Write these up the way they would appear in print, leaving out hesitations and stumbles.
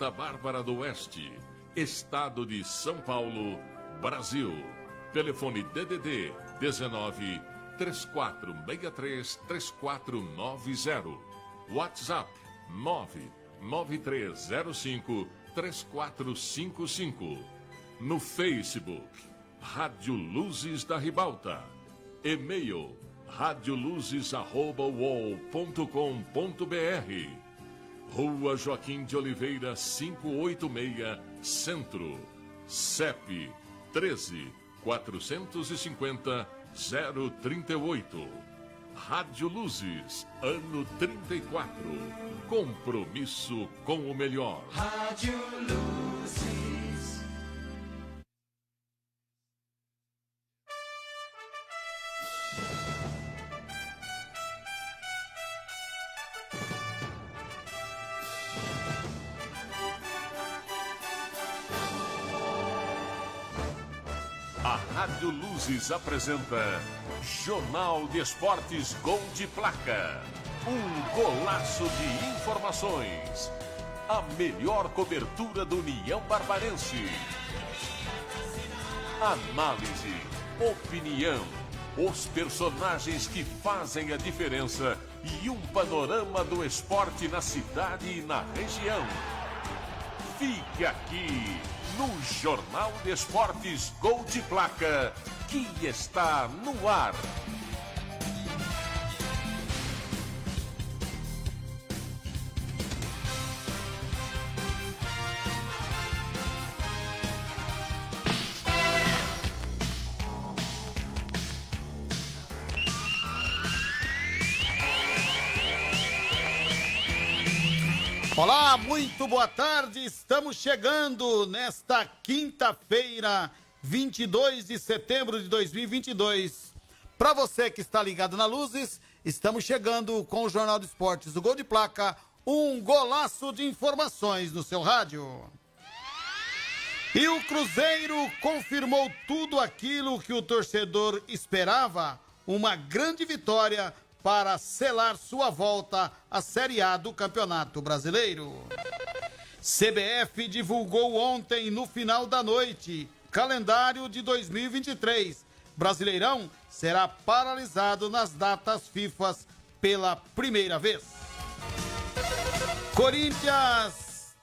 Santa Bárbara do Oeste, Estado de São Paulo, Brasil. Telefone DDD 19 3463 3490. WhatsApp 99305 3455. No Facebook, Rádio Luzes da Ribalta. E-mail, radioluzes@uol.com.br. Rua Joaquim de Oliveira, 586, Centro. CEP 13 450 038. Rádio Luzes, ano 34. Compromisso com o melhor. Rádio Luzes. A Rádio Luzes apresenta Jornal de Esportes Gol de Placa. Um golaço de informações. A melhor cobertura do União Barbarense. Análise, opinião, os personagens que fazem a diferença e um panorama do esporte na cidade e na região. Fique aqui no Jornal de Esportes Gol de Placa, que está no ar. Olá, muito boa tarde. Estamos chegando nesta quinta-feira, 22 de setembro de 2022. Para você que está ligado na Luzes, estamos chegando com o Jornal de Esportes do Gol de Placa, um golaço de informações no seu rádio. E o Cruzeiro confirmou tudo aquilo que o torcedor esperava, uma grande vitória para selar sua volta à Série A do Campeonato Brasileiro. CBF divulgou ontem, no final da noite, calendário de 2023. Brasileirão será paralisado nas datas FIFA pela primeira vez. Corinthians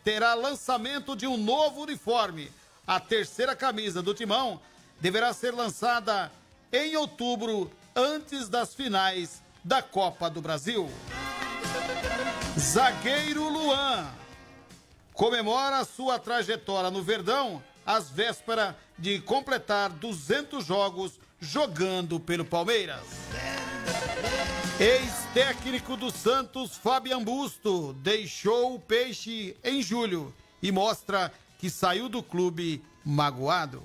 terá lançamento de um novo uniforme. A terceira camisa do Timão deverá ser lançada em outubro, antes das finais da Copa do Brasil. Zagueiro Luan comemora sua trajetória no Verdão às vésperas de completar 200 jogos jogando pelo Palmeiras. Ex-técnico do Santos, Fabian Busto, deixou o Peixe em julho e mostra que saiu do clube magoado.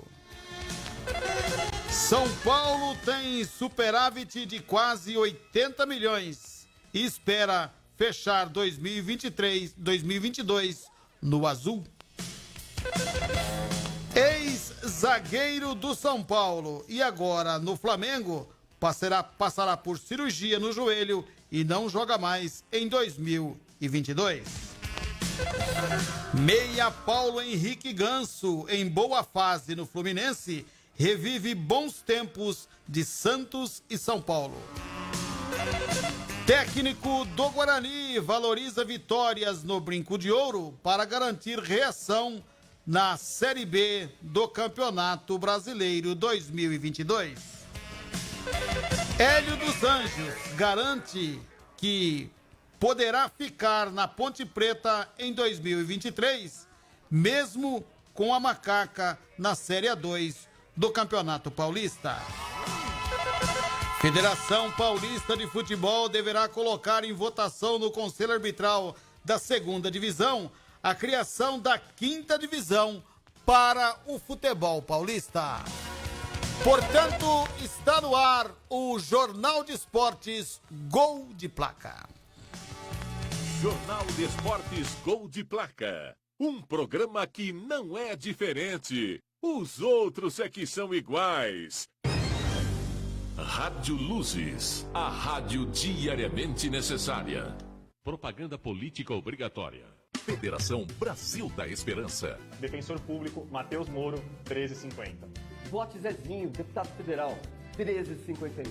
São Paulo tem superávit de quase 80 milhões e espera fechar 2022 no azul. Ex-zagueiro do São Paulo e agora no Flamengo passará por cirurgia no joelho e não joga mais em 2022. Meia Paulo Henrique Ganso, em boa fase no Fluminense, revive bons tempos de Santos e São Paulo. Técnico do Guarani valoriza vitórias no Brinco de Ouro para garantir reação na Série B do Campeonato Brasileiro 2022. Hélio dos Anjos garante que poderá ficar na Ponte Preta em 2023, mesmo com a Macaca na Série A2 do Campeonato Paulista. Federação Paulista de Futebol deverá colocar em votação no Conselho Arbitral da Segunda Divisão a criação da Quinta Divisão para o futebol paulista. Portanto, está no ar o Jornal de Esportes Gol de Placa. Jornal de Esportes Gol de Placa. Um programa que não é diferente. Os outros é que são iguais. Rádio Luzes, a rádio diariamente necessária. Propaganda política obrigatória. Federação Brasil da Esperança. Defensor Público Matheus Moro, 1350. Vote Zezinho, deputado federal, 1351.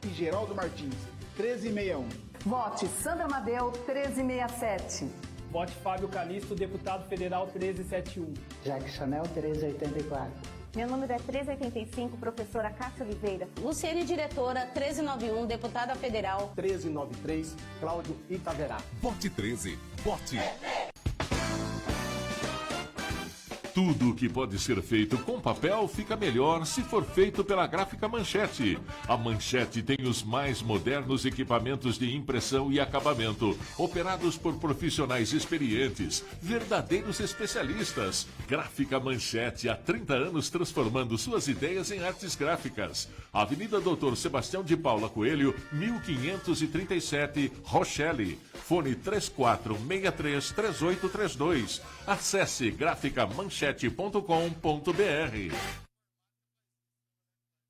E Geraldo Martins, 1361. Vote Sandra Amadeu, 1367. Vote Fábio Calisto, deputado federal, 1371. Jaque Chanel, 1384. Meu número é 1385, professora Cássia Oliveira. Luciene, diretora, 1391, deputada federal. 1393, Cláudio Itaverá. Vote 13. Vote. Tudo o que pode ser feito com papel fica melhor se for feito pela Gráfica Manchete. A Manchete tem os mais modernos equipamentos de impressão e acabamento, operados por profissionais experientes, verdadeiros especialistas. Gráfica Manchete, há 30 anos transformando suas ideias em artes gráficas. Avenida Doutor Sebastião de Paula Coelho, 1537, Rochelle. Fone 34633832. Acesse graficamanchete.com.br.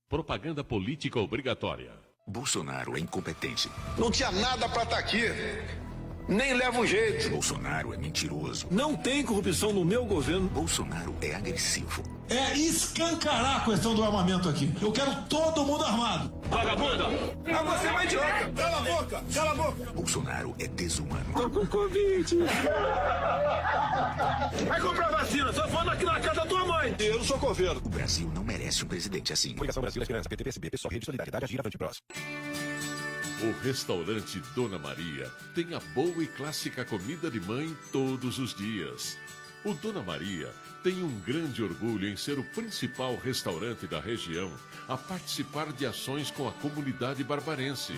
Propaganda política obrigatória. Bolsonaro é incompetente. Não tinha nada pra estar aqui. Nem leva um jeito. Bolsonaro é mentiroso. Não tem corrupção no meu governo. Bolsonaro é agressivo. É escancarar a questão do armamento aqui. Eu quero todo mundo armado. Vagabunda! Ah, você é uma idiota! Cala a boca! Cala a boca! Bolsonaro é desumano. Tô com Covid. Vai comprar vacina, só falando aqui na casa da tua mãe. Eu não sou coveiro. O Brasil não merece um presidente assim. Coligação Brasil da Esperança, PT, PSB, PSOL, Rede Solidariedade, Agir, Avante, Prós. O restaurante Dona Maria tem a boa e clássica comida de mãe todos os dias. O Dona Maria tem um grande orgulho em ser o principal restaurante da região a participar de ações com a comunidade barbarense.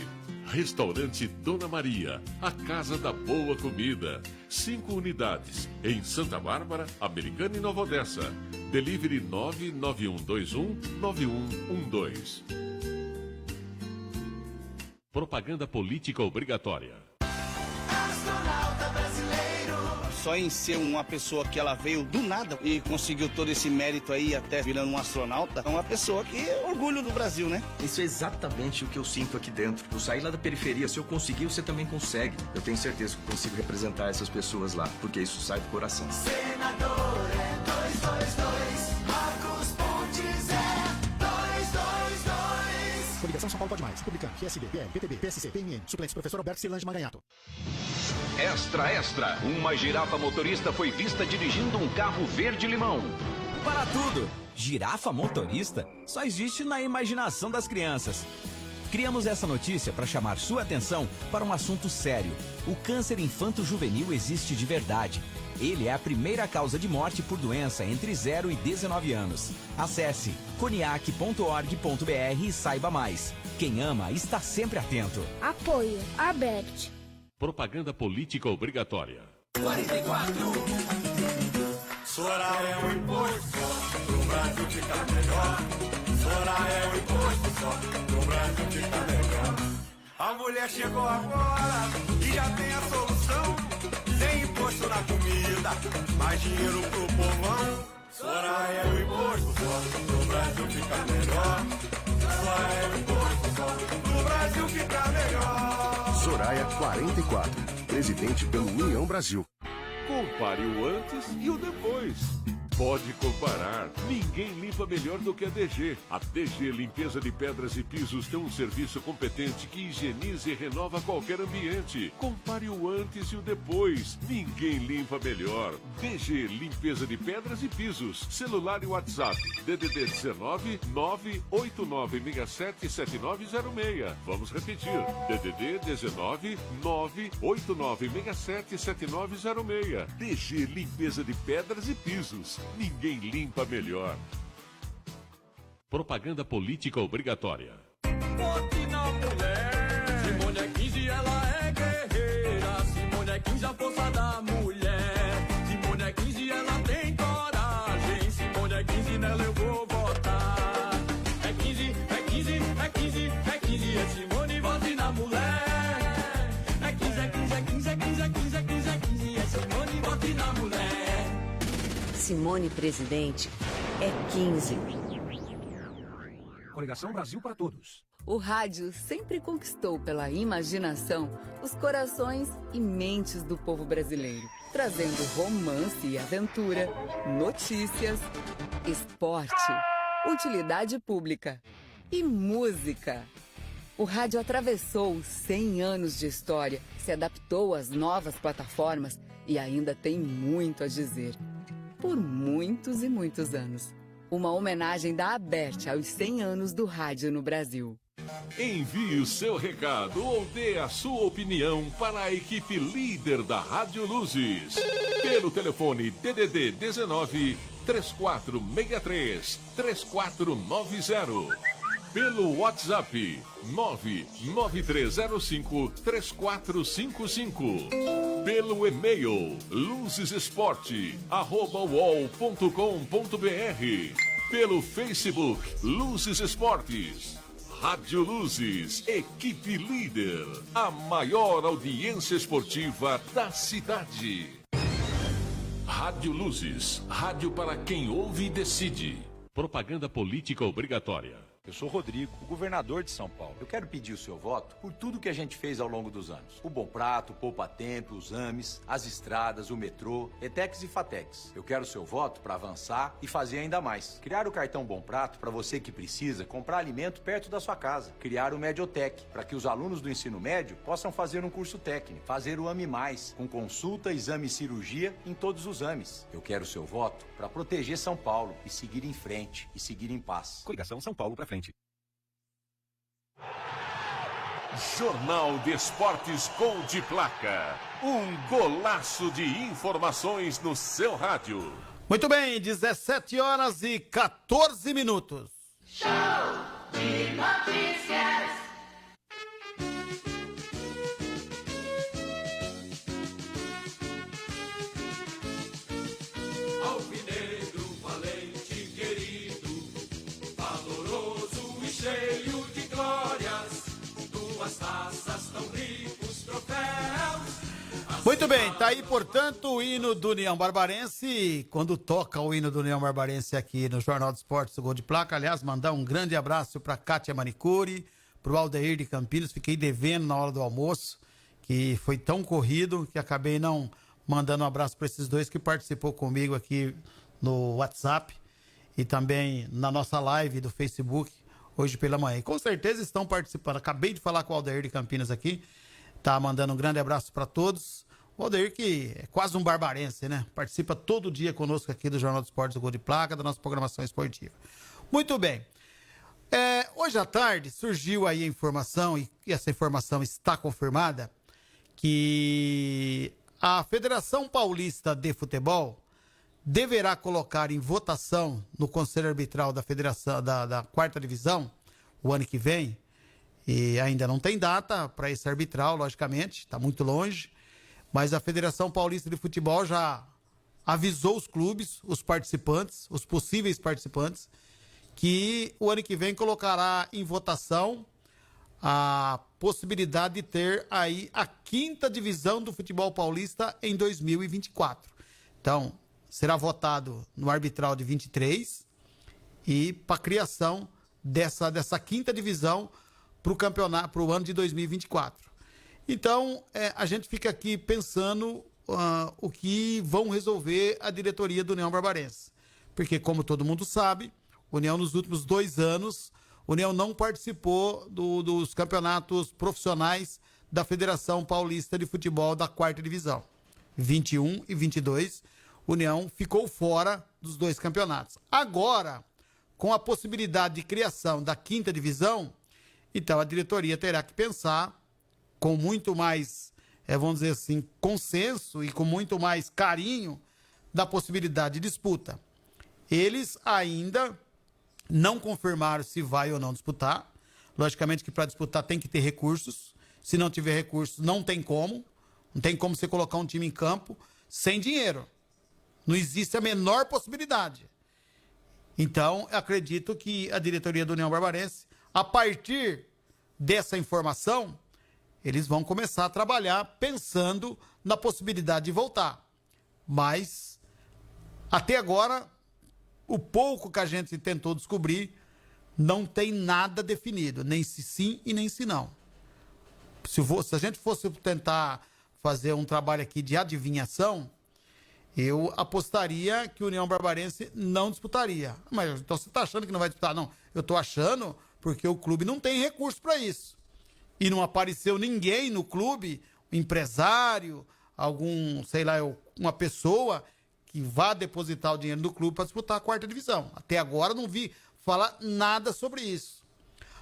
Restaurante Dona Maria, a casa da boa comida. 5 unidades em Santa Bárbara, Americana e Nova Odessa. Delivery 991219112. Propaganda política obrigatória. Astronauta brasileiro. Só em ser uma pessoa que ela veio do nada e conseguiu todo esse mérito aí, até virando um astronauta, é uma pessoa que é orgulho do Brasil, né? Isso é exatamente o que eu sinto aqui dentro. Eu saí lá da periferia, se eu conseguir, você também consegue. Eu tenho certeza que eu consigo representar essas pessoas lá, porque isso sai do coração. Senador é 222, Marcos Pontes é 222. Coligação São Paulo Pode Mais, Republicano, PSB, PL, PTB, PSC, PMN, suplente professor Alberto Cilange Maganhato. Extra, extra, uma girafa motorista foi vista dirigindo um carro verde-limão. Para tudo! Girafa motorista só existe na imaginação das crianças. Criamos essa notícia para chamar sua atenção para um assunto sério. O câncer infanto-juvenil existe de verdade. Ele é a primeira causa de morte por doença entre 0 e 19 anos. Acesse coniac.org.br e saiba mais. Quem ama está sempre atento. Apoio ABERT. Propaganda política obrigatória. 44. Soraya é um imposto só, pro Brasil ficar melhor. Soraya é um imposto só, pro Brasil ficar melhor. A mulher chegou agora e já tem a solução. Sem imposto na comida, mais dinheiro pro povão. Soraya é um imposto só, pro Brasil ficar melhor. Soraya é um imposto só, pro Brasil ficar melhor. Soraya 44, presidente pelo União Brasil. Compare o antes e o depois. Pode comparar. Ninguém limpa melhor do que a DG. A DG Limpeza de Pedras e Pisos tem um serviço competente que higieniza e renova qualquer ambiente. Compare o antes e o depois. Ninguém limpa melhor. DG Limpeza de Pedras e Pisos. Celular e WhatsApp. DDD 19 989677906. Vamos repetir. DDD 19 989677906. DG Limpeza de Pedras e Pisos. Ninguém limpa melhor. Propaganda política obrigatória. Vote na mulher. Simone é 15, ela é guerreira. Simone é 15, a força da mulher. Simone é 15, ela tem coragem. Simone é 15, nela eu vou votar. É 15, é 15, é 15, é 15. É Simone, vote na mulher. É 15, é 15, é 15, é 15, é 15, é 15, é 15. É Simone, vote na mulher. Simone presidente é 15. Coligação Brasil para Todos. O rádio sempre conquistou pela imaginação os corações e mentes do povo brasileiro. trazendo romance e aventura, notícias, esporte, utilidade pública e música. O rádio atravessou 100 anos de história, se adaptou às novas plataformas e ainda tem muito a dizer. Por muitos e muitos anos. Uma homenagem da Abert aos 100 anos do rádio no Brasil. Envie o seu recado ou dê a sua opinião para a equipe líder da Rádio Luzes. Pelo telefone DDD 19 3463 3490. Pelo WhatsApp 99305 3455. Pelo e-mail luzesesport@uol.com.br. Pelo Facebook Luzes Esportes. Rádio Luzes, equipe líder, a maior audiência esportiva da cidade. Rádio Luzes, rádio para quem ouve e decide. Propaganda política obrigatória. Eu sou Rodrigo, o governador de São Paulo. Eu quero pedir o seu voto por tudo que a gente fez ao longo dos anos. O Bom Prato, o Poupa Tempo, os AMES, as estradas, o metrô, ETEX e FATEX. Eu quero o seu voto para avançar e fazer ainda mais. Criar o cartão Bom Prato para você que precisa comprar alimento perto da sua casa. Criar o Mediotec para que os alunos do ensino médio possam fazer um curso técnico. Fazer o AME+, com consulta, exame e cirurgia em todos os AMES. Eu quero o seu voto para proteger São Paulo e seguir em frente e seguir em paz. Coligação São Paulo pra frente. Jornal de Esportes Gol de Placa. Um golaço de informações no seu rádio. Muito bem, 17h14. Show de notícias. Alvinegro, valente, querido, valoroso e cheio de glórias, duas taças tão ricos troféus. Muito bem, tá aí, portanto, o hino do União Barbarense. Quando toca o hino do União Barbarense aqui no Jornal de Esportes do Gol de Placa, aliás, mandar um grande abraço para Kátia Manicuri, para o Aldeir de Campinas. Fiquei devendo na hora do almoço, que foi tão corrido que acabei não mandando um abraço para esses dois que participou comigo aqui no WhatsApp e também na nossa live do Facebook hoje pela manhã. E com certeza estão participando. Acabei de falar com o Aldeir de Campinas aqui, tá mandando um grande abraço para todos. O Aldeir, que é quase um barbarense, né? Participa todo dia conosco aqui do Jornal dos Esportes do Gol de Placa, da nossa programação esportiva. Muito bem. Hoje à tarde surgiu aí a informação, e essa informação está confirmada, que a Federação Paulista de Futebol deverá colocar em votação no Conselho Arbitral da Federação da Quarta Divisão, o ano que vem, e ainda não tem data para esse arbitral, logicamente, está muito longe, mas a Federação Paulista de Futebol já avisou os clubes, os participantes, os possíveis participantes, que o ano que vem colocará em votação a possibilidade de ter aí a quinta divisão do futebol paulista em 2024. Então, será votado no arbitral de 23 e para a criação dessa quinta divisão para o campeonato, para o ano de 2024. Então, a gente fica aqui pensando o que vão resolver a diretoria do União Barbarense. Porque, como todo mundo sabe, o União nos últimos 2 anos, o União não participou dos campeonatos profissionais da Federação Paulista de Futebol da Quarta Divisão. 21 e 22, o União ficou fora dos 2 campeonatos. Agora, com a possibilidade de criação da quinta divisão, então a diretoria terá que pensar com muito mais, vamos dizer assim, consenso e com muito mais carinho da possibilidade de disputa. Eles ainda não confirmaram se vai ou não disputar. Logicamente que para disputar tem que ter recursos. Se não tiver recursos, não tem como. Não tem como você colocar um time em campo sem dinheiro. Não existe a menor possibilidade. Então, acredito que a diretoria do União Barbarense, a partir dessa informação, eles vão começar a trabalhar pensando na possibilidade de voltar. Mas, até agora, o pouco que a gente tentou descobrir, não tem nada definido, nem se sim e nem se não. Se a gente fosse tentar fazer um trabalho aqui de adivinhação, eu apostaria que o União Barbarense não disputaria. Mas então você está achando que não vai disputar? Não, eu estou achando porque o clube não tem recurso para isso. E não apareceu ninguém no clube, empresário, algum, sei lá, uma pessoa que vá depositar o dinheiro do clube para disputar a 4ª divisão. Até agora não vi falar nada sobre isso.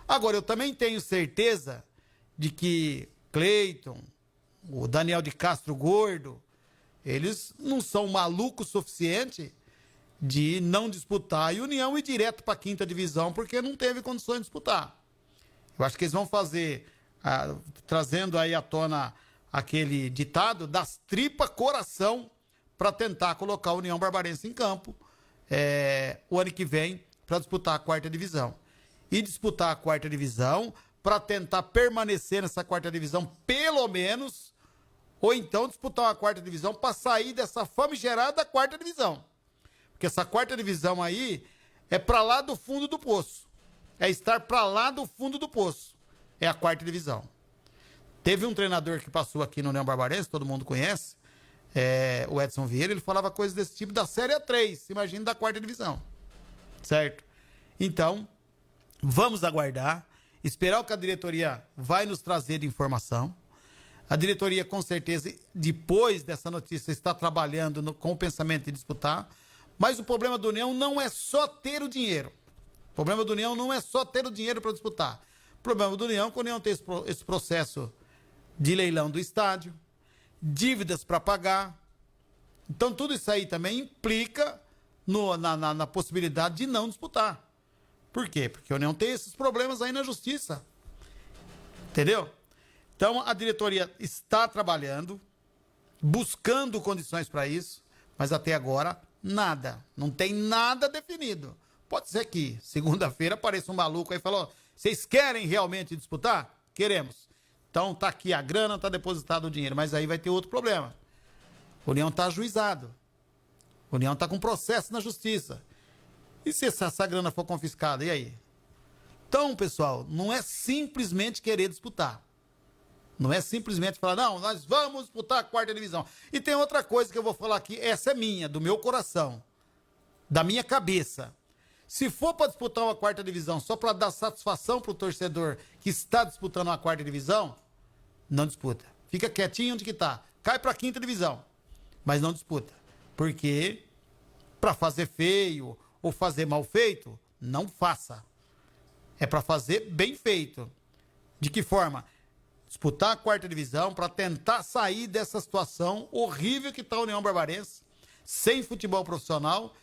Agora, eu também tenho certeza de que Cleiton, o Daniel de Castro Gordo, eles não são malucos o suficiente de não disputar e União ir direto para a 5ª divisão, porque não teve condições de disputar. Eu acho que eles vão fazer, trazendo aí à tona aquele ditado, das tripas coração, para tentar colocar a União Barbarense em campo o ano que vem para disputar a 4ª divisão. E disputar a 4ª divisão para tentar permanecer nessa 4ª divisão, pelo menos, ou então disputar uma 4ª divisão para sair dessa famigerada 4ª divisão. Porque essa 4ª divisão aí é para lá do fundo do poço. É estar para lá do fundo do poço. É a 4ª divisão. Teve um treinador que passou aqui no União Barbarense, todo mundo conhece, o Edson Vieira, ele falava coisas desse tipo da Série A3, imagina da 4ª divisão. Certo? Então, vamos aguardar, esperar o que a diretoria vai nos trazer de informação. A diretoria, com certeza, depois dessa notícia, está trabalhando com o pensamento de disputar. Mas o problema do União não é só ter o dinheiro. O problema do União não é só ter o dinheiro para disputar. O problema do União é que o União tem esse processo de leilão do estádio, dívidas para pagar. Então, tudo isso aí também implica na possibilidade de não disputar. Por quê? Porque o União tem esses problemas aí na justiça. Entendeu? Então, a diretoria está trabalhando, buscando condições para isso, mas até agora, nada. Não tem nada definido. Pode ser que segunda-feira apareça um maluco aí e fale, vocês querem realmente disputar? Queremos. Então, tá aqui a grana, tá depositado o dinheiro, mas aí vai ter outro problema. O União tá ajuizado. O União tá com processo na justiça. E se essa grana for confiscada, e aí? Então, pessoal, não é simplesmente querer disputar. Não é simplesmente falar, não, nós vamos disputar a 4ª divisão. E tem outra coisa que eu vou falar aqui, essa é minha, do meu coração, da minha cabeça. Se for para disputar uma 4ª divisão só para dar satisfação para o torcedor que está disputando uma 4ª divisão, não disputa. Fica quietinho onde que tá. Cai para a 5ª divisão, mas não disputa. Porque para fazer feio ou fazer mal feito, não faça. É para fazer bem feito. De que forma? Disputar a 4ª divisão para tentar sair dessa situação horrível que está a União Barbarense, sem futebol profissional,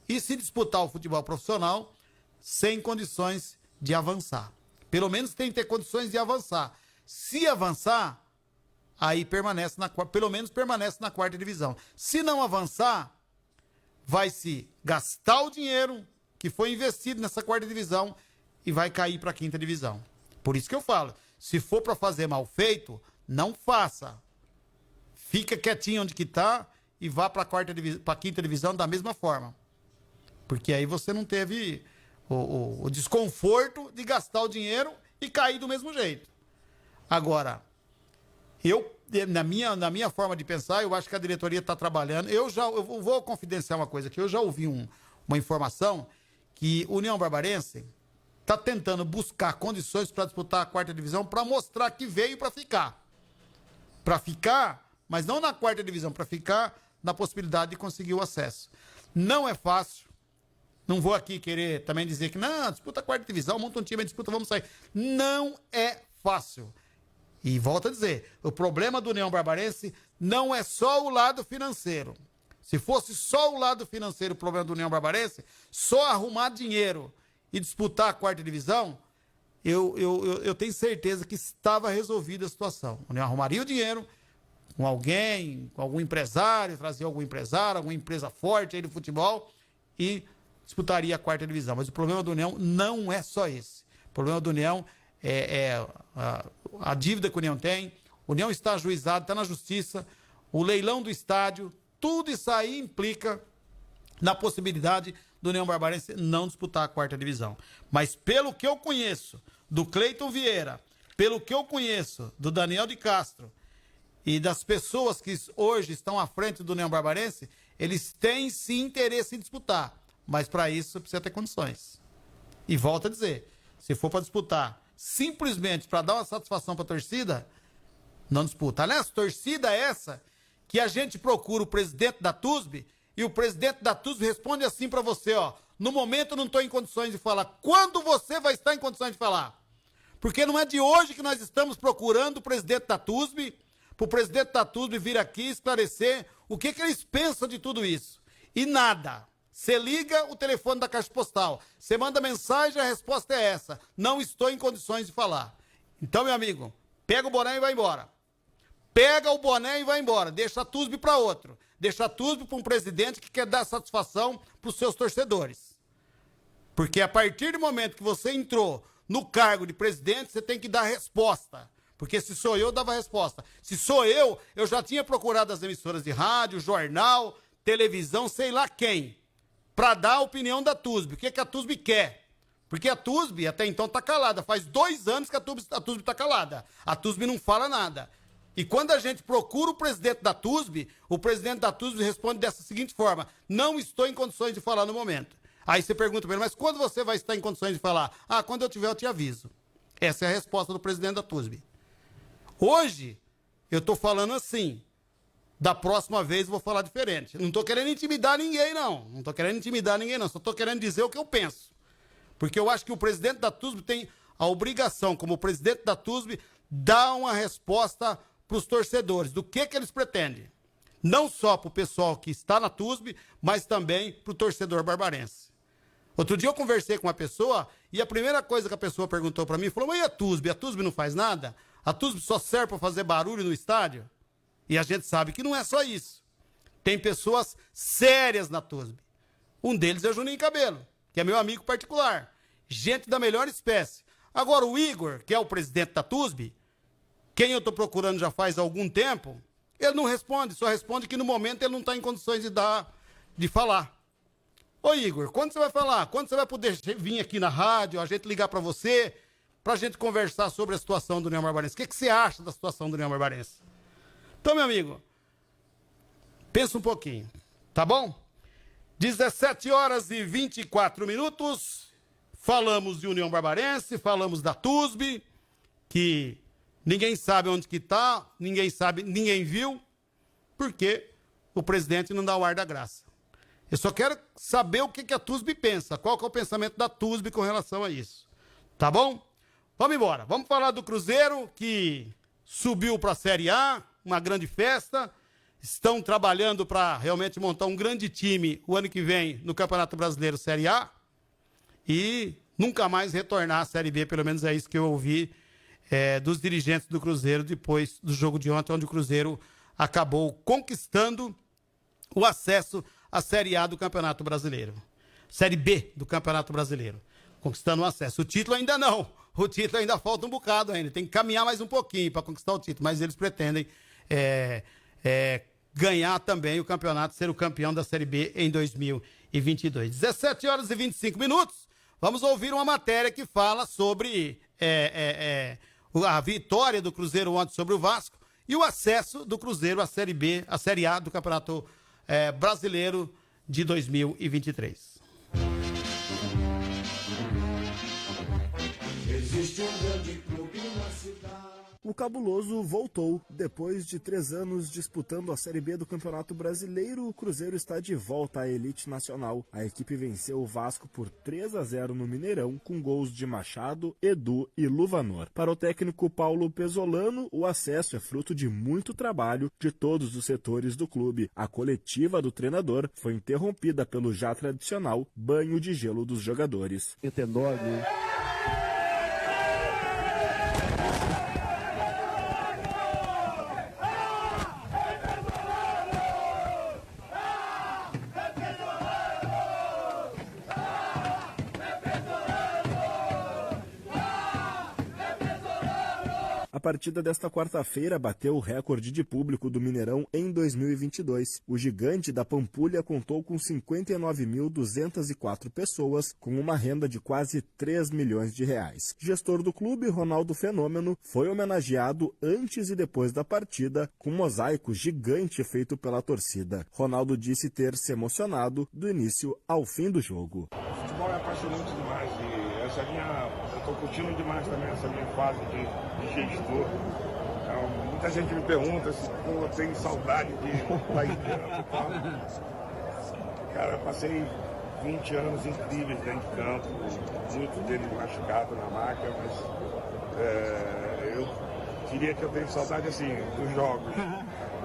e se disputar o futebol profissional, sem condições de avançar. Pelo menos tem que ter condições de avançar. Se avançar, aí pelo menos permanece na 4ª divisão. Se não avançar, vai se gastar o dinheiro que foi investido nessa 4ª divisão e vai cair para a 5ª divisão. Por isso que eu falo, se for para fazer mal feito, não faça. Fica quietinho onde que tá e vá para a 5ª divisão da mesma forma. Porque aí você não teve o desconforto de gastar o dinheiro e cair do mesmo jeito. Agora, na minha forma de pensar, eu acho que a diretoria está trabalhando. Eu vou confidenciar uma coisa aqui. Eu já ouvi uma informação que o União Barbarense está tentando buscar condições para disputar a 4ª divisão para mostrar que veio para ficar. Para ficar, mas não na 4ª divisão, para ficar na possibilidade de conseguir o acesso. Não é fácil. Não vou aqui querer também dizer que não, disputa a 4ª divisão, monta um time, disputa, vamos sair. Não é fácil. E volto a dizer, o problema do União Barbarense não é só o lado financeiro. Se fosse só o lado financeiro o problema do União Barbarense, só arrumar dinheiro e disputar a 4ª divisão, eu tenho certeza que estava resolvida a situação. O União arrumaria o dinheiro com alguém, com algum empresário, trazia algum empresário, alguma empresa forte aí do futebol e disputaria a 4ª divisão. Mas o problema do União não é só esse. O problema do União é a dívida que o União tem. O União está ajuizado, está na justiça, o leilão do estádio, tudo isso aí implica na possibilidade do União Barbarense não disputar a 4ª divisão. Mas pelo que eu conheço do Cleiton Vieira, pelo que eu conheço do Daniel de Castro e das pessoas que hoje estão à frente do União Barbarense, eles têm sim interesse em disputar, mas para isso precisa ter condições. E volto a dizer, se for para disputar simplesmente para dar uma satisfação para a torcida, não disputa. Aliás, torcida é essa que a gente procura o presidente da TUSB e o presidente da TUSB responde assim para você, ó, no momento eu não estou em condições de falar. Quando você vai estar em condições de falar? Porque não é de hoje que nós estamos procurando o presidente da TUSB, para o presidente da TUSB vir aqui esclarecer o que eles pensam de tudo isso. E nada. Você liga o telefone da Caixa Postal, você manda mensagem, a resposta é essa. Não estou em condições de falar. Então, meu amigo, pega o boné e vai embora. Pega o boné e vai embora. Deixa a TUSB para outro. Deixa a TUSB para um presidente que quer dar satisfação para os seus torcedores. Porque a partir do momento que você entrou no cargo de presidente, você tem que dar resposta. Porque se sou eu dava resposta. Se sou eu já tinha procurado as emissoras de rádio, jornal, televisão, sei lá quem, para dar a opinião da TUSB. O que a TUSB quer? Porque a TUSB até então está calada. Faz 2 anos que a TUSB está calada. A TUSB não fala nada. E quando a gente procura o presidente da TUSB, o presidente da TUSB responde dessa seguinte forma: não estou em condições de falar no momento. Aí você pergunta para ele, mas quando você vai estar em condições de falar? Ah, quando eu tiver, eu te aviso. Essa é a resposta do presidente da TUSB. Hoje, eu estou falando assim. Da próxima vez eu vou falar diferente. Não estou querendo intimidar ninguém, não. Não estou querendo intimidar ninguém, não. Só estou querendo dizer o que eu penso. Porque eu acho que o presidente da TUSB tem a obrigação, como presidente da TUSB, dar uma resposta para os torcedores do que eles pretendem. Não só para o pessoal que está na TUSB, mas também para o torcedor barbarense. Outro dia eu conversei com uma pessoa e a primeira coisa que a pessoa perguntou para mim, falou, mas e a TUSB? A TUSB não faz nada? A TUSB só serve para fazer barulho no estádio? E a gente sabe que não é só isso. Tem pessoas sérias na TUSB. Um deles é o Juninho Cabelo, que é meu amigo particular. Gente da melhor espécie. Agora o Igor, que é o presidente da TUSB, quem eu estou procurando já faz algum tempo, ele não responde, só responde que no momento ele não está em condições de falar. Ô Igor, quando você vai falar? Quando você vai poder vir aqui na rádio, a gente ligar para você, para a gente conversar sobre a situação do União Barbarense? O que você acha da situação do União Barbarense? Então, meu amigo, pensa um pouquinho, tá bom? 17h24, falamos de União Barbarense, falamos da TUSB, que ninguém sabe onde que tá, ninguém sabe, ninguém viu, porque o presidente não dá o ar da graça. Eu só quero saber o que a TUSB pensa, qual que é o pensamento da TUSB com relação a isso, tá bom? Vamos embora, vamos falar do Cruzeiro, que subiu para a Série A, uma grande festa, estão trabalhando para realmente montar um grande time o ano que vem no Campeonato Brasileiro Série A e nunca mais retornar à Série B, pelo menos é isso que eu ouvi dos dirigentes do Cruzeiro depois do jogo de ontem, onde o Cruzeiro acabou conquistando o acesso à Série A do Campeonato Brasileiro. Série B do Campeonato Brasileiro, conquistando o acesso. O título ainda não, o título ainda falta um bocado ainda, tem que caminhar mais um pouquinho para conquistar o título, mas eles pretendem ganhar também o campeonato, ser o campeão da Série B em 2022. 17h25, vamos ouvir uma matéria que fala sobre a vitória do Cruzeiro ontem sobre o Vasco e o acesso do Cruzeiro à Série B, à Série A do Campeonato Brasileiro de 2023. Existe um grande clube na cidade. O Cabuloso voltou. Depois de 3 anos disputando a Série B do Campeonato Brasileiro, o Cruzeiro está de volta à elite nacional. A equipe venceu o Vasco por 3-0 no Mineirão, com gols de Machado, Edu e Luvanor. Para o técnico Paulo Pesolano, o acesso é fruto de muito trabalho de todos os setores do clube. A coletiva do treinador foi interrompida pelo já tradicional banho de gelo dos jogadores. Enorme. A partida desta quarta-feira bateu o recorde de público do Mineirão em 2022. O gigante da Pampulha contou com 59.204 pessoas, com uma renda de quase 3 milhões de reais. Gestor do clube, Ronaldo Fenômeno, foi homenageado antes e depois da partida com um mosaico gigante feito pela torcida. Ronaldo disse ter se emocionado do início ao fim do jogo. O futebol é apaixonante demais e eu estou curtindo demais também essa minha fase de gestor. Então, muita gente me pergunta se eu tenho saudade de estar em campo e tal. Cara, eu passei 20 anos incríveis dentro de campo, muitos deles machucados na maca, mas eu diria que eu tenho saudade assim dos jogos.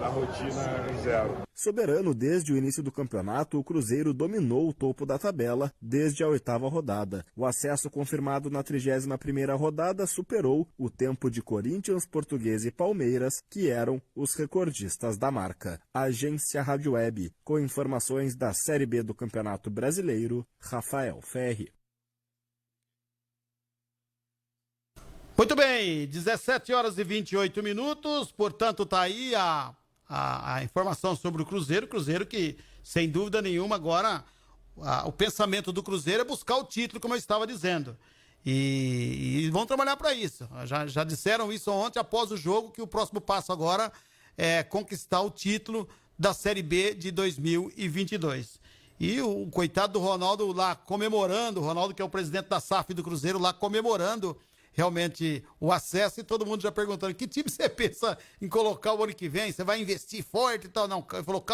Da rotina zero. Soberano desde o início do campeonato, o Cruzeiro dominou o topo da tabela desde a 8ª rodada. O acesso confirmado na 31ª rodada superou o tempo de Corinthians, Portuguesa e Palmeiras, que eram os recordistas da marca. Agência Rádio Web, com informações da Série B do Campeonato Brasileiro, Rafael Ferri. Muito bem, 17 horas e 28 minutos, portanto tá aí a informação sobre o Cruzeiro que, sem dúvida nenhuma, agora o pensamento do Cruzeiro é buscar o título, como eu estava dizendo. E vão trabalhar para isso. Já disseram isso ontem, após o jogo, que o próximo passo agora é conquistar o título da Série B de 2022. E o coitado do Ronaldo lá comemorando, o Ronaldo que é o presidente da SAF do Cruzeiro lá comemorando realmente o acesso, e todo mundo já perguntando: que time você pensa em colocar o ano que vem? Você vai investir forte e tal? Não, ele falou: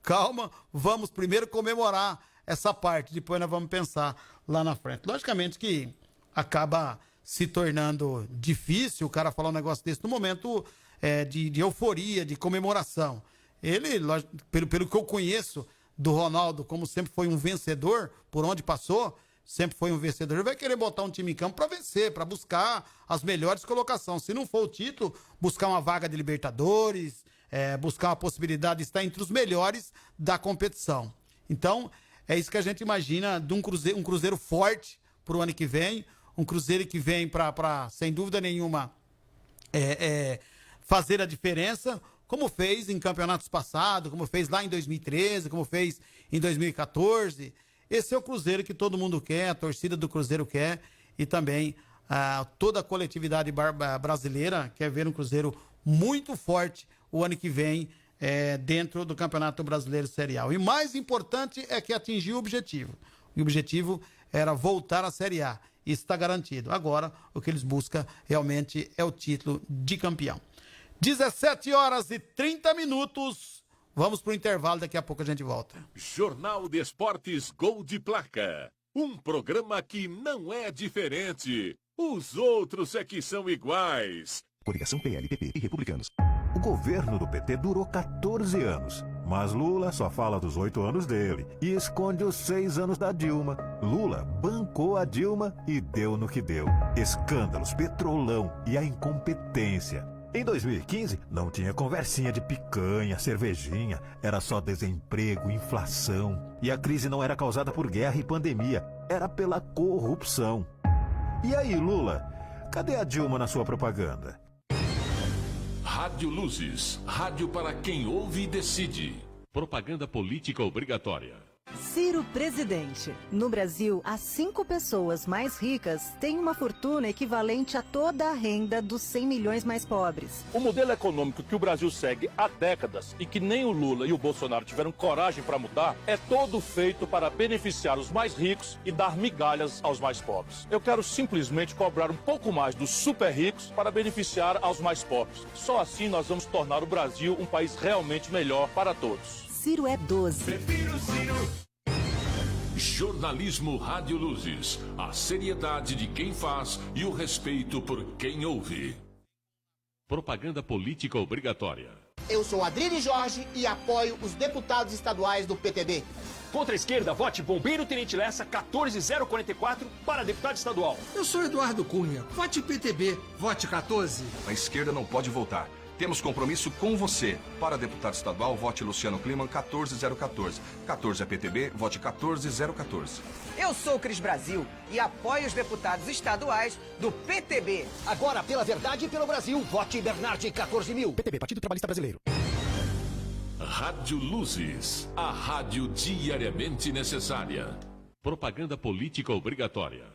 calma, vamos primeiro comemorar essa parte, depois nós vamos pensar lá na frente. Logicamente que acaba se tornando difícil o cara falar um negócio desse no momento de euforia, de comemoração. Ele, pelo que eu conheço do Ronaldo, como sempre foi um vencedor, por onde passou, sempre foi um vencedor, ele vai querer botar um time em campo para vencer, para buscar as melhores colocações. Se não for o título, buscar uma vaga de Libertadores, buscar uma possibilidade de estar entre os melhores da competição. Então, é isso que a gente imagina de um Cruzeiro forte para o ano que vem, um Cruzeiro que vem para, sem dúvida nenhuma, fazer a diferença, como fez em campeonatos passados, como fez lá em 2013, como fez em 2014. Esse é o Cruzeiro que todo mundo quer, a torcida do Cruzeiro quer, e também toda a coletividade brasileira quer ver um Cruzeiro muito forte o ano que vem dentro do Campeonato Brasileiro Série A. E mais importante é que atingiu o objetivo. O objetivo era voltar à Série A. Isso está garantido. Agora, o que eles buscam realmente é o título de campeão. 17 horas e 30 minutos. Vamos pro intervalo, daqui a pouco a gente volta. Jornal de Esportes Gol de Placa. Um programa que não é diferente. Os outros é que são iguais. Coligação PL, PP e Republicanos. O governo do PT durou 14 anos, mas Lula só fala dos 8 anos dele e esconde os 6 anos da Dilma. Lula bancou a Dilma e deu no que deu. Escândalos, petrolão e a incompetência. Em 2015, não tinha conversinha de picanha, cervejinha, era só desemprego, inflação. E a crise não era causada por guerra e pandemia, era pela corrupção. E aí, Lula, cadê a Dilma na sua propaganda? Rádio Luzes, rádio para quem ouve e decide. Propaganda política obrigatória. Ciro Presidente. No Brasil, as 5 pessoas mais ricas têm uma fortuna equivalente a toda a renda dos 100 milhões mais pobres. O modelo econômico que o Brasil segue há décadas e que nem o Lula e o Bolsonaro tiveram coragem para mudar é todo feito para beneficiar os mais ricos e dar migalhas aos mais pobres. Eu quero simplesmente cobrar um pouco mais dos super ricos para beneficiar aos mais pobres. Só assim nós vamos tornar o Brasil um país realmente melhor para todos. Ciro é 12. Prefiro Ciro. Jornalismo Rádio Luzes. A seriedade de quem faz e o respeito por quem ouve. Propaganda política obrigatória. Eu sou Adriane Jorge e apoio os deputados estaduais do PTB. Contra a esquerda, vote Bombeiro Tenente Lessa 14044 para deputado estadual. Eu sou Eduardo Cunha. Vote PTB. Vote 14. A esquerda não pode voltar. Temos compromisso com você. Para deputado estadual, vote Luciano Kliman 14014. 14 é PTB, vote 14014. Eu sou o Cris Brasil e apoio os deputados estaduais do PTB. Agora, pela verdade e pelo Brasil, vote Bernardi 14.000. PTB, Partido Trabalhista Brasileiro. Rádio Luzes, a rádio diariamente necessária. Propaganda política obrigatória.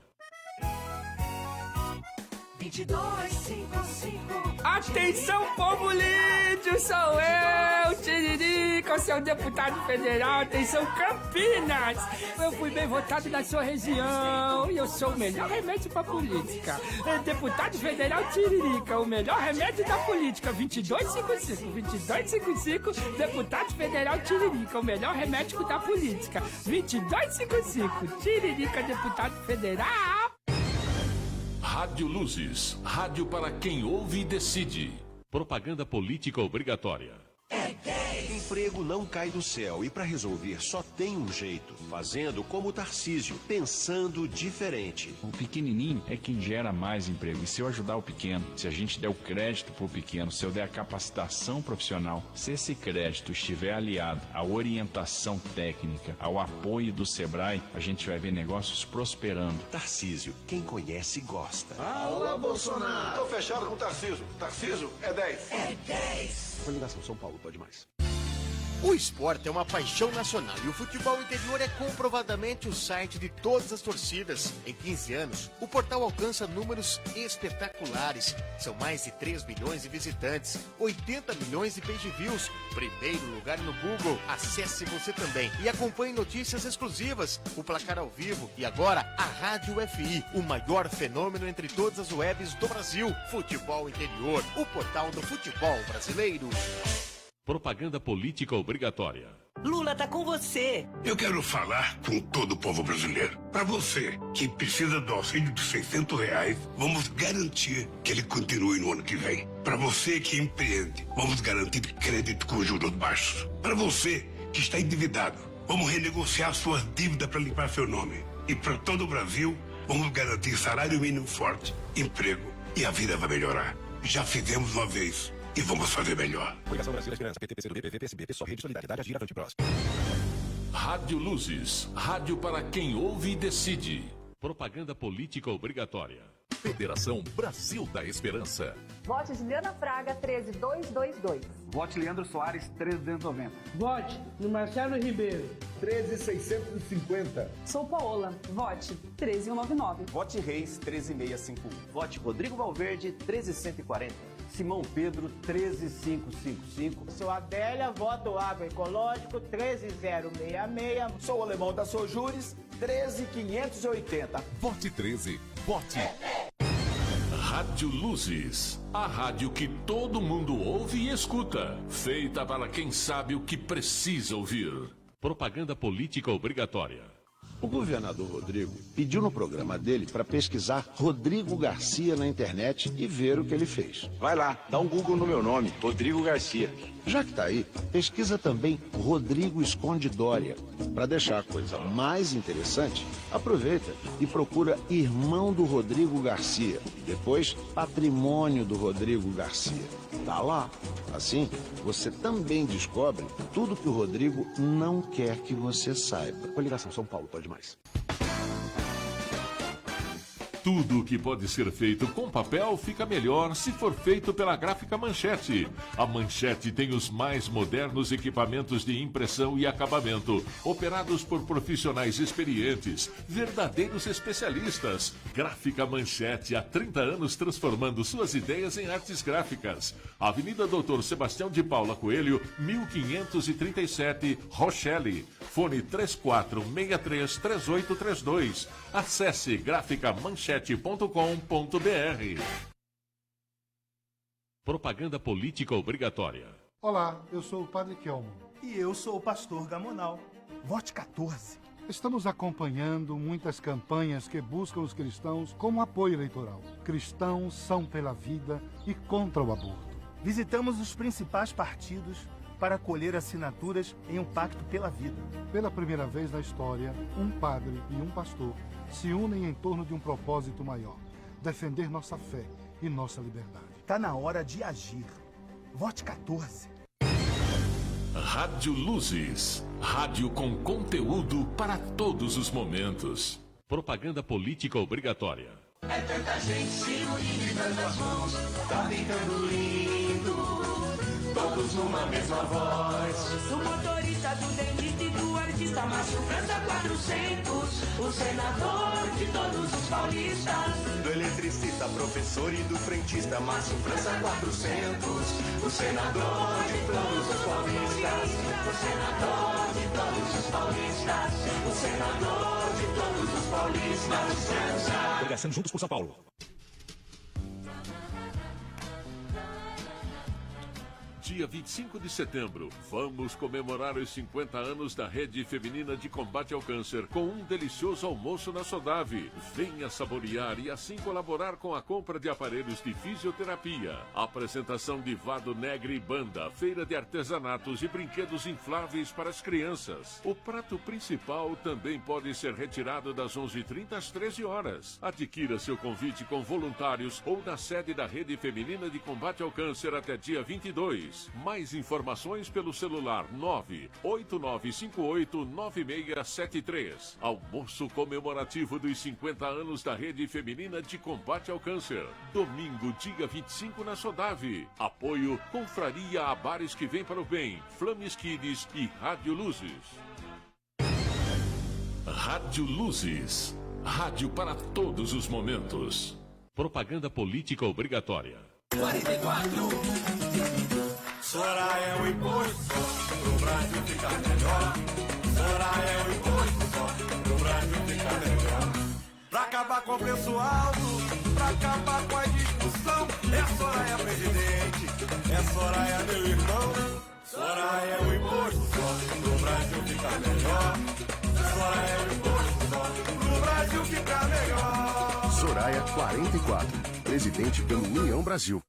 2255. Atenção, povo lindo, sou eu, Tiririca, seu deputado federal. Atenção, Campinas. Eu fui bem votado na sua região e eu sou o melhor remédio pra política. Deputado federal Tiririca, o melhor remédio da política. 2255, 2255. Deputado federal Tiririca, o melhor remédio da política. 2255, Tiririca, deputado federal. Rádio Luzes, rádio para quem ouve e decide. Propaganda política obrigatória. Emprego não cai do céu e para resolver só tem um jeito, fazendo como o Tarcísio, pensando diferente. O pequenininho é quem gera mais emprego e se eu ajudar o pequeno, se a gente der o crédito pro pequeno, se eu der a capacitação profissional, se esse crédito estiver aliado à orientação técnica, ao apoio do Sebrae, a gente vai ver negócios prosperando. Tarcísio, quem conhece gosta. Alô, Bolsonaro! Tô fechado com o Tarcísio. Tarcísio é 10. É 10. Coligação São Paulo, pode mais. O esporte é uma paixão nacional e o futebol interior é comprovadamente o site de todas as torcidas. Em 15 anos, o portal alcança números espetaculares. São mais de 3 milhões de visitantes, 80 milhões de page views. Primeiro lugar no Google. Acesse você também e acompanhe notícias exclusivas, o placar ao vivo e agora a Rádio FI, o maior fenômeno entre todas as webs do Brasil. Futebol interior, o portal do futebol brasileiro. Propaganda política obrigatória. Lula tá com você. Eu quero falar com todo o povo brasileiro. Para você que precisa do auxílio de R$600, vamos garantir que ele continue no ano que vem. Para você que empreende, vamos garantir crédito com juros baixos. Para você que está endividado, vamos renegociar suas dívidas para limpar seu nome. E para todo o Brasil, vamos garantir salário mínimo forte, emprego e a vida vai melhorar. Já fizemos uma vez. E vamos fazer melhor. Coligação Brasil da Esperança, PT, PCdoB, PV, PSB, PSOL, Rede Solidariedade, Agir, Avante, Próximo. Rádio Luzes, rádio para quem ouve e decide. Propaganda política obrigatória. Federação Brasil da Esperança. Vote Juliana Fraga 13222. Vote Leandro Soares 13290. Vote no Marcelo Ribeiro 13650. Sou Paola. Vote 13199. Vote Reis 13651. Vote Rodrigo Valverde 13140. Simão Pedro 13555. Sou Adélia, voto agroecológico 13066. Sou o Alemão da Sojures 13580. Vote 13. Vote. Rádio Luzes, a rádio que todo mundo ouve e escuta. Feita para quem sabe o que precisa ouvir. Propaganda política obrigatória. O governador Rodrigo pediu no programa dele para pesquisar Rodrigo Garcia na internet e ver o que ele fez. Vai lá, dá um Google no meu nome, Rodrigo Garcia. Já que tá aí, pesquisa também Rodrigo Esconde Dória. Para deixar a coisa mais interessante, aproveita e procura Irmão do Rodrigo Garcia. Depois, Patrimônio do Rodrigo Garcia. Tá lá. Assim, você também descobre tudo que o Rodrigo não quer que você saiba. Coligação São Paulo, pode mais. Tudo o que pode ser feito com papel fica melhor se for feito pela Gráfica Manchete. A Manchete tem os mais modernos equipamentos de impressão e acabamento, operados por profissionais experientes, verdadeiros especialistas. Gráfica Manchete, há 30 anos transformando suas ideias em artes gráficas. Avenida Doutor Sebastião de Paula Coelho, 1537, Rochelle. Fone 34633832. Acesse graficamanchete.com.br. Propaganda política obrigatória. Olá, eu sou o Padre Kelmo. E eu sou o Pastor Gamonal. Vote 14. Estamos acompanhando muitas campanhas que buscam os cristãos como apoio eleitoral. Cristãos são pela vida e contra o aborto. Visitamos os principais partidos para colher assinaturas em um pacto pela vida. Pela primeira vez na história, um padre e um pastor se unem em torno de um propósito maior: defender nossa fé e nossa liberdade. Está na hora de agir. Vote 14. Rádio Luzes. Rádio com conteúdo para todos os momentos. Propaganda política obrigatória. É tanta gente se unindo em tantas mãos, tá ficando lindo, todos numa mesma voz. Do motorista, do dentista e do artista, Márcio França 400, o senador de todos os paulistas. Do eletricista, professor e do frentista, Márcio França 400, o senador de todos os paulistas. O senador de todos os paulistas, o senador de todos os paulistas. Coligação Juntos por São Paulo. Dia 25 de setembro, vamos comemorar os 50 anos da Rede Feminina de Combate ao Câncer com um delicioso almoço na Sodave. Venha saborear e assim colaborar com a compra de aparelhos de fisioterapia. Apresentação de Vado Negre e Banda, feira de artesanatos e brinquedos infláveis para as crianças. O prato principal também pode ser retirado das 11h30 às 13 horas. Adquira seu convite com voluntários ou na sede da Rede Feminina de Combate ao Câncer até dia 22. Mais informações pelo celular 989589673. Almoço comemorativo dos 50 anos da Rede Feminina de Combate ao Câncer. Domingo, dia 25 na Sodave. Apoio Confraria a Bares que Vem para o Bem, Flames Kids e Rádio Luzes. Rádio Luzes. Rádio para todos os momentos. Propaganda política obrigatória. 44. Soraya é o imposto só, pro Brasil ficar melhor. Soraya é o imposto só, pro Brasil ficar melhor. Pra acabar com o preço alto, pra acabar com a discussão. É Soraya presidente, é Soraya meu irmão. Soraya é o imposto só, pro Brasil ficar melhor. Soraya é o imposto só, pro Brasil ficar melhor. Soraya 44, presidente pelo União Brasil.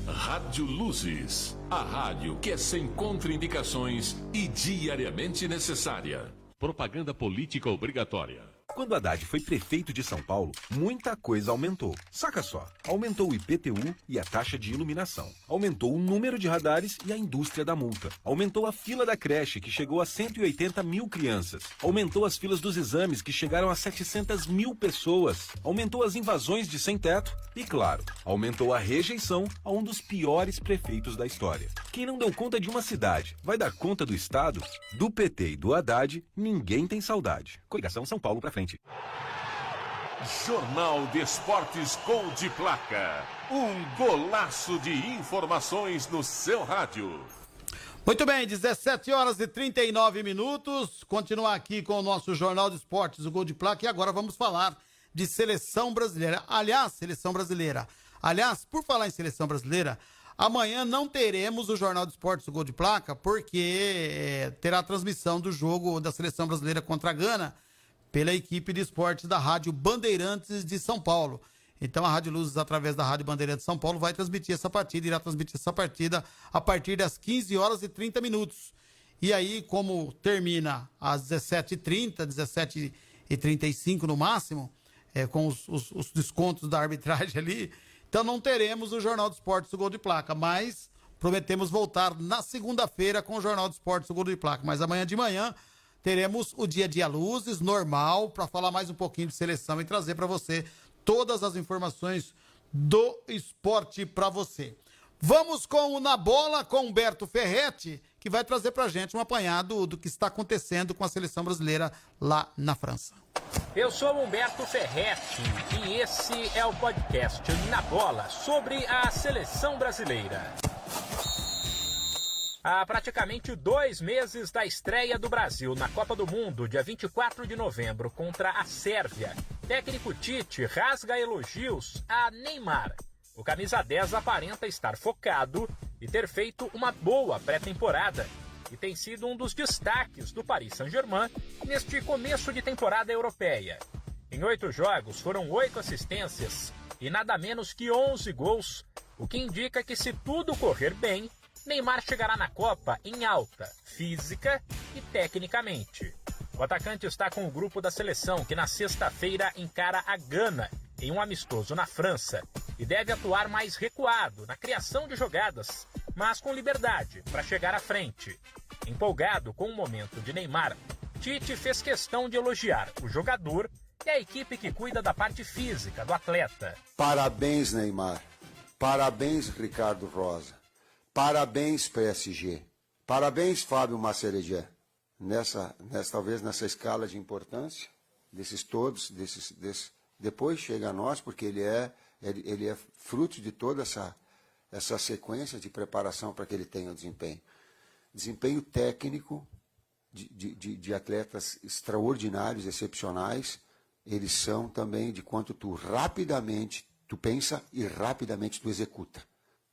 Rádio Luzes, a rádio que é sem contraindicações e diariamente necessária. Propaganda política obrigatória. Quando Haddad foi prefeito de São Paulo, muita coisa aumentou. Saca só, aumentou o IPTU e a taxa de iluminação. Aumentou o número de radares e a indústria da multa. Aumentou a fila da creche, que chegou a 180 mil crianças. Aumentou as filas dos exames, que chegaram a 700 mil pessoas. Aumentou as invasões de sem-teto. E, claro, aumentou a rejeição a um dos piores prefeitos da história. Quem não deu conta de uma cidade vai dar conta do estado? Do PT e do Haddad, ninguém tem saudade. Coligação São Paulo pra frente. Jornal de Esportes Gol de Placa. Um golaço de informações no seu rádio. Muito bem, 17h39. Continuar aqui com o nosso Jornal de Esportes, o Gol de Placa. E agora vamos falar de seleção brasileira. Aliás, por falar em seleção brasileira, amanhã não teremos o Jornal de Esportes, o Gol de Placa, porque terá a transmissão do jogo da seleção brasileira contra a Gana pela equipe de esportes da Rádio Bandeirantes de São Paulo. Então a Rádio Luzes, através da Rádio Bandeirantes de São Paulo, vai transmitir essa partida, irá transmitir essa partida a partir das 15h30. E aí, como termina às 17h30, 17h35 no máximo, com os descontos da arbitragem ali, então não teremos o Jornal de Esportes, o Gol de Placa, mas prometemos voltar na segunda-feira com o Jornal de Esportes, o Gol de Placa. Mas amanhã de manhã teremos o Dia a Dia Luzes, normal, para falar mais um pouquinho de seleção e trazer para você todas as informações do esporte para você. Vamos com o Na Bola, com Humberto Ferretti, que vai trazer para a gente um apanhado do que está acontecendo com a seleção brasileira lá na França. Eu sou Humberto Ferretti e esse é o podcast Na Bola sobre a seleção brasileira. Há praticamente 2 meses da estreia do Brasil na Copa do Mundo, dia 24 de novembro, contra a Sérvia, técnico Tite rasga elogios a Neymar. O camisa 10 aparenta estar focado e ter feito uma boa pré-temporada e tem sido um dos destaques do Paris Saint-Germain neste começo de temporada europeia. Em 8 jogos foram 8 assistências e nada menos que 11 gols, o que indica que, se tudo correr bem, Neymar chegará na Copa em alta, física e tecnicamente. O atacante está com o grupo da seleção que na sexta-feira encara a Gana em um amistoso na França. e deve atuar mais recuado na criação de jogadas, mas com liberdade para chegar à frente. Empolgado com o momento de Neymar, Tite fez questão de elogiar o jogador e a equipe que cuida da parte física do atleta. Parabéns, Neymar. Parabéns, Ricardo Rosa. Parabéns, PSG. Parabéns, Fábio Masseredien. Talvez nessa escala de importância, desses todos, depois chega a nós, porque ele é fruto de toda essa sequência de preparação para que ele tenha o desempenho. Desempenho técnico de atletas extraordinários, excepcionais. Eles são também de quanto tu pensa e rapidamente tu executa.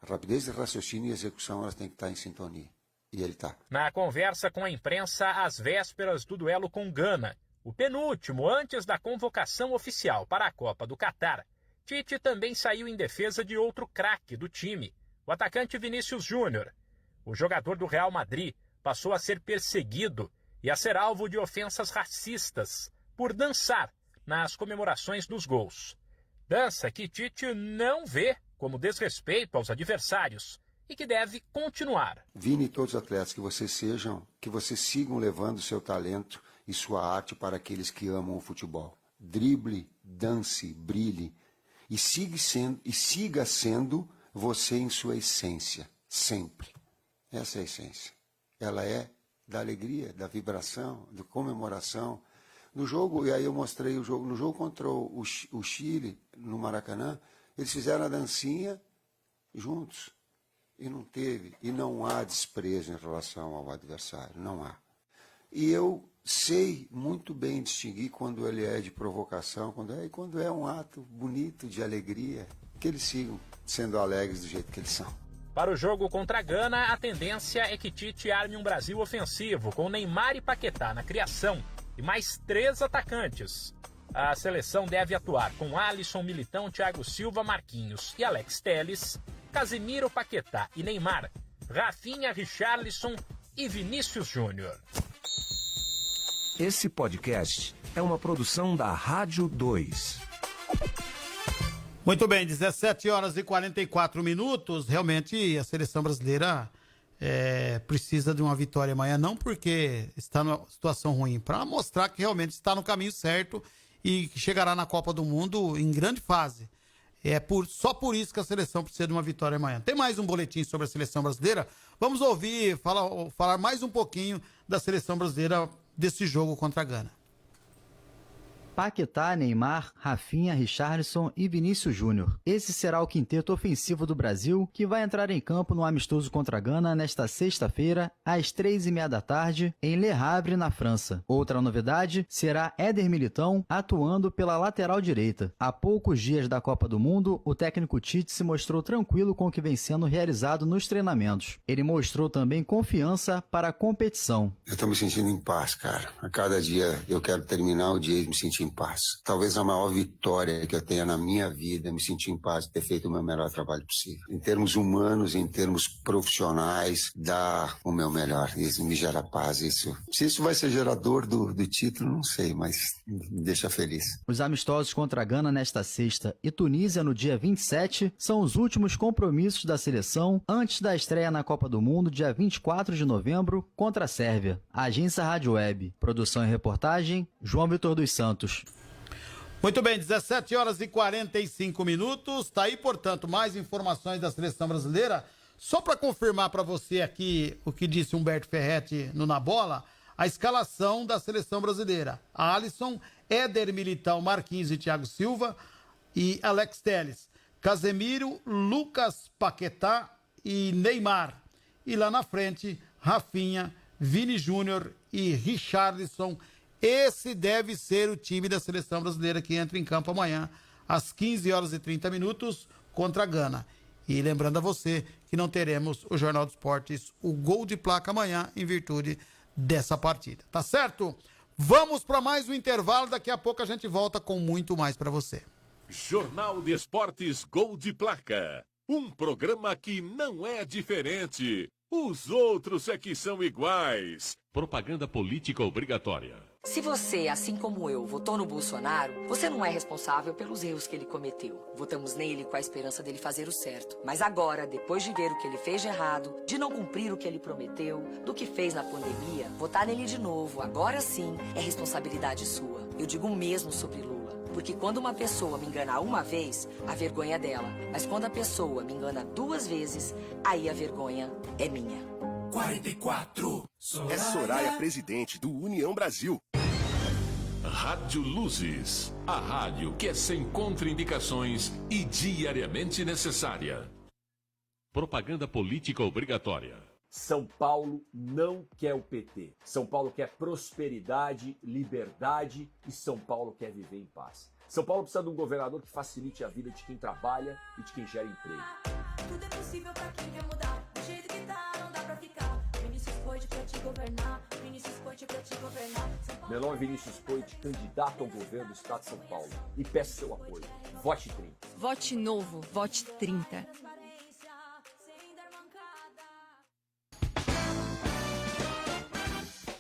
A rapidez de raciocínio e execução, elas têm que estar em sintonia. E ele está. Na conversa com a imprensa às vésperas do duelo com Gana, o penúltimo antes da convocação oficial para a Copa do Catar, Tite também saiu em defesa de outro craque do time, o atacante Vinícius Júnior. O jogador do Real Madrid passou a ser perseguido e a ser alvo de ofensas racistas por dançar nas comemorações dos gols. Dança que Tite não vê como desrespeito aos adversários e que deve continuar. Vini e todos os atletas, que vocês sigam levando seu talento e sua arte para aqueles que amam o futebol. Drible, dance, brilhe e siga sendo você em sua essência, sempre. Essa é a essência. Ela é da alegria, da vibração, da comemoração. No jogo, e aí eu mostrei o jogo, no jogo contra o Chile, no Maracanã, eles fizeram a dancinha juntos. E não teve, e não há desprezo em relação ao adversário, não há. E eu sei muito bem distinguir quando ele é de provocação, quando é um ato bonito, de alegria, que eles sigam sendo alegres do jeito que eles são. Para o jogo contra a Gana, a tendência é que Tite arme um Brasil ofensivo, com Neymar e Paquetá na criação e mais 3 atacantes. A seleção deve atuar com Alisson, Militão, Thiago Silva, Marquinhos e Alex Telles, Casemiro, Paquetá e Neymar, Rafinha, Richarlison e Vinícius Júnior. Esse podcast é uma produção da Rádio 2. Muito bem, 17 horas e 44 minutos. Realmente a seleção brasileira precisa de uma vitória amanhã, não porque está numa situação ruim, para mostrar que realmente está no caminho certo e que chegará na Copa do Mundo em grande fase. Só por isso que a seleção precisa de uma vitória amanhã. Tem mais um boletim sobre a seleção brasileira. Vamos ouvir, falar mais um pouquinho da seleção brasileira desse jogo contra a Gana. Paquetá, Neymar, Rafinha, Richarlison e Vinícius Júnior. Esse será o quinteto ofensivo do Brasil, que vai entrar em campo no amistoso contra a Gana nesta sexta-feira, às 3h30 da tarde, em Le Havre, na França. Outra novidade será Éder Militão atuando pela lateral direita. Há poucos dias da Copa do Mundo, o técnico Tite se mostrou tranquilo com o que vem sendo realizado nos treinamentos. Ele mostrou também confiança para a competição. Eu estou me sentindo em paz, cara. A cada dia eu quero terminar o dia e me sentir em paz. Talvez a maior vitória que eu tenha na minha vida é me sentir em paz de ter feito o meu melhor trabalho possível. Em termos humanos, em termos profissionais, dar o meu melhor. Isso me gera paz. Se isso vai ser gerador do título, não sei, mas me deixa feliz. Os amistosos contra a Gana nesta sexta e Tunísia no dia 27 são os últimos compromissos da seleção antes da estreia na Copa do Mundo, dia 24 de novembro, contra a Sérvia. Agência Rádio Web. Produção e reportagem, João Vitor dos Santos. Muito bem, 17 horas e 45 minutos. Tá aí, portanto, mais informações da seleção brasileira. Só para confirmar para você aqui o que disse Humberto Ferretti no Na Bola, a escalação da seleção brasileira. Alisson, Éder Militão, Marquinhos e Thiago Silva e Alex Telles. Casemiro, Lucas Paquetá e Neymar. E lá na frente, Rafinha, Vini Júnior e Richarlison. Esse deve ser o time da seleção brasileira que entra em campo amanhã, às 15 horas e 30 minutos, contra a Gana. E lembrando a você que não teremos o Jornal dos Esportes, o Gol de Placa amanhã, em virtude dessa partida. Tá certo? Vamos para mais um intervalo, daqui a pouco a gente volta com muito mais para você. Jornal de Esportes Gol de Placa. Um programa que não é diferente. Os outros é que são iguais. Propaganda política obrigatória. Se você, assim como eu, votou no Bolsonaro, você não é responsável pelos erros que ele cometeu. Votamos nele com a esperança dele fazer o certo. Mas agora, depois de ver o que ele fez de errado, de não cumprir o que ele prometeu, do que fez na pandemia, votar nele de novo, agora sim, é responsabilidade sua. Eu digo o mesmo sobre Lula. Porque quando uma pessoa me engana uma vez, a vergonha é dela. Mas quando a pessoa me engana 2 vezes, aí a vergonha é minha. 44. É Soraya, presidente do União Brasil. Rádio Luzes, a rádio que é sem contraindicações e diariamente necessária. Propaganda política obrigatória. São Paulo não quer o PT. São Paulo quer prosperidade, liberdade e São Paulo quer viver em paz. São Paulo precisa de um governador que facilite a vida de quem trabalha e de quem gera emprego. Tudo é possível pra quem quer mudar. Do jeito que tá, não dá pra ficar. Vinícius Poit pra te governar. Vinícius Poit pra te governar. Meu nome é Vinícius Poit, candidato ao governo do Estado de São Paulo. E peço seu apoio. Vote 30. Vote novo, vote 30.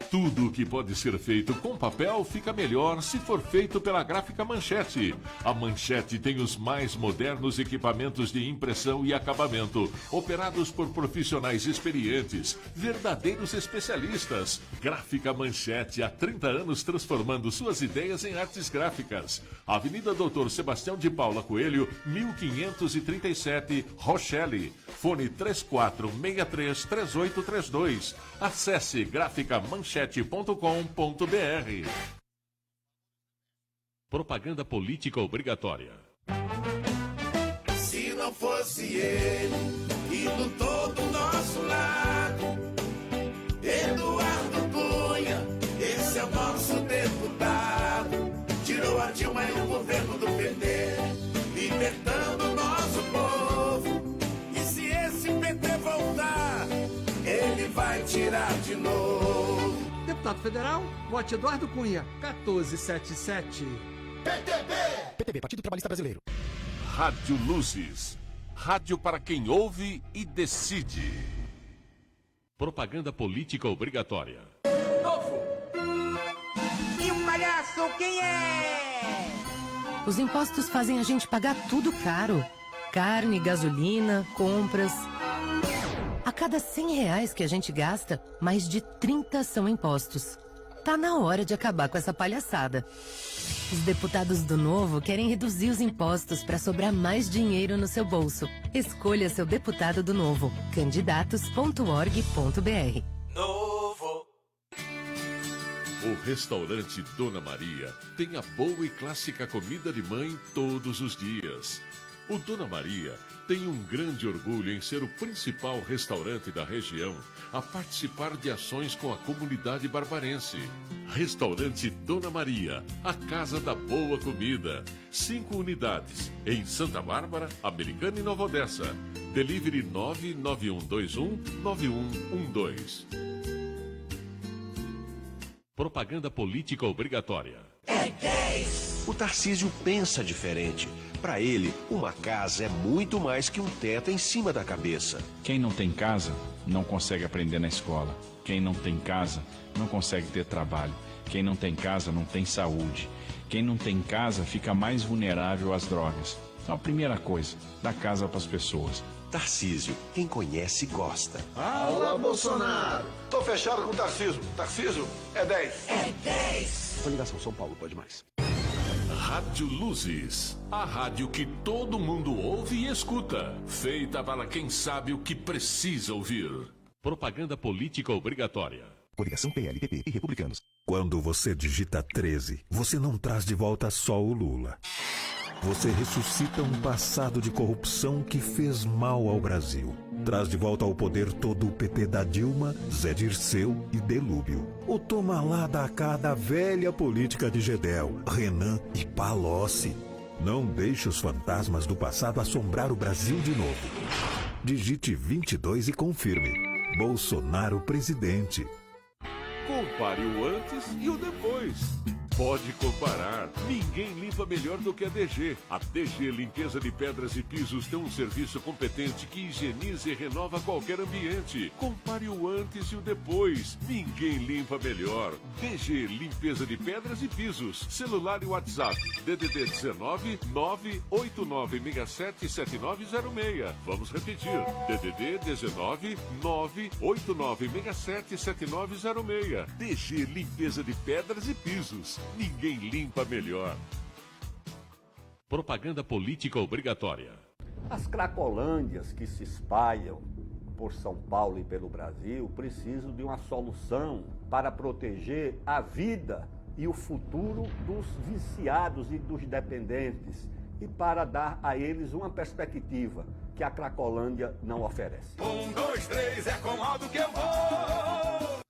Tudo o que pode ser feito com papel fica melhor se for feito pela Gráfica Manchete. A Manchete tem os mais modernos equipamentos de impressão e acabamento, operados por profissionais experientes, verdadeiros especialistas. Gráfica Manchete, há 30 anos transformando suas ideias em artes gráficas. Avenida Doutor Sebastião de Paula Coelho, 1537, Rochelle. Fone 34633832. Acesse graficamanchete.com.br. Propaganda política obrigatória. Se não fosse ele que lutou do nosso lado, Eduardo Cunha, esse é o nosso deputado. Tirou a Dilma e o governo do PT, libertando o nosso povo. E se esse PT voltar, ele vai tirar de novo. Deputado federal, vote Eduardo Cunha, 1477. PTB, Partido Trabalhista Brasileiro. Rádio Luzes. Rádio para quem ouve e decide. Propaganda política obrigatória. E o palhaço quem é? Os impostos fazem a gente pagar tudo caro. Carne, gasolina, compras. A cada R$100 que a gente gasta, mais de 30 são impostos. Tá na hora de acabar com essa palhaçada. Os deputados do Novo querem reduzir os impostos para sobrar mais dinheiro no seu bolso. Escolha seu deputado do Novo. Candidatos.org.br. Novo. O restaurante Dona Maria tem a boa e clássica comida de mãe todos os dias. O Dona Maria tem um grande orgulho em ser o principal restaurante da região a participar de ações com a comunidade barbarense. Restaurante Dona Maria, a casa da boa comida. 5 unidades em Santa Bárbara, Americana e Nova Odessa. Delivery 991219112. Propaganda política obrigatória. O Tarcísio pensa diferente. Para ele, uma casa é muito mais que um teto em cima da cabeça. Quem não tem casa, não consegue aprender na escola. Quem não tem casa, não consegue ter trabalho. Quem não tem casa, não tem saúde. Quem não tem casa, fica mais vulnerável às drogas. Então, a primeira coisa, dá casa para as pessoas. Tarcísio, quem conhece, gosta. Alô, Bolsonaro. Tô fechado com o Tarcísio. Tarcísio é 10. É 10. Coligação São Paulo, pode mais. Rádio Luzes, a rádio que todo mundo ouve e escuta, feita para quem sabe o que precisa ouvir. Propaganda política obrigatória. Coligação PL, PP e Republicanos. Quando você digita 13, você não traz de volta só o Lula. Você ressuscita um passado de corrupção que fez mal ao Brasil. Traz de volta ao poder todo o PT da Dilma, Zé Dirceu e Delúbio. O toma lá da cá da velha política de Gedel, Renan e Palocci. Não deixe os fantasmas do passado assombrar o Brasil de novo. Digite 22 e confirme. Bolsonaro presidente. Compare o antes e o depois. pode comparar. Ninguém limpa melhor do que a DG. A DG Limpeza de Pedras e Pisos tem um serviço competente que higieniza e renova qualquer ambiente. Compare o antes e o depois. Ninguém limpa melhor. DG Limpeza de Pedras e Pisos. Celular e WhatsApp. DDD 19 98967 7906. Vamos repetir. DDD 19 98967 7906. DG Limpeza de Pedras e Pisos. Ninguém limpa melhor. Propaganda política obrigatória. As cracolândias que se espalham por São Paulo e pelo Brasil precisam de uma solução para proteger a vida e o futuro dos viciados e dos dependentes e para dar a eles uma perspectiva que a Cracolândia não oferece. 1, 2, 3, é com modo que eu vou!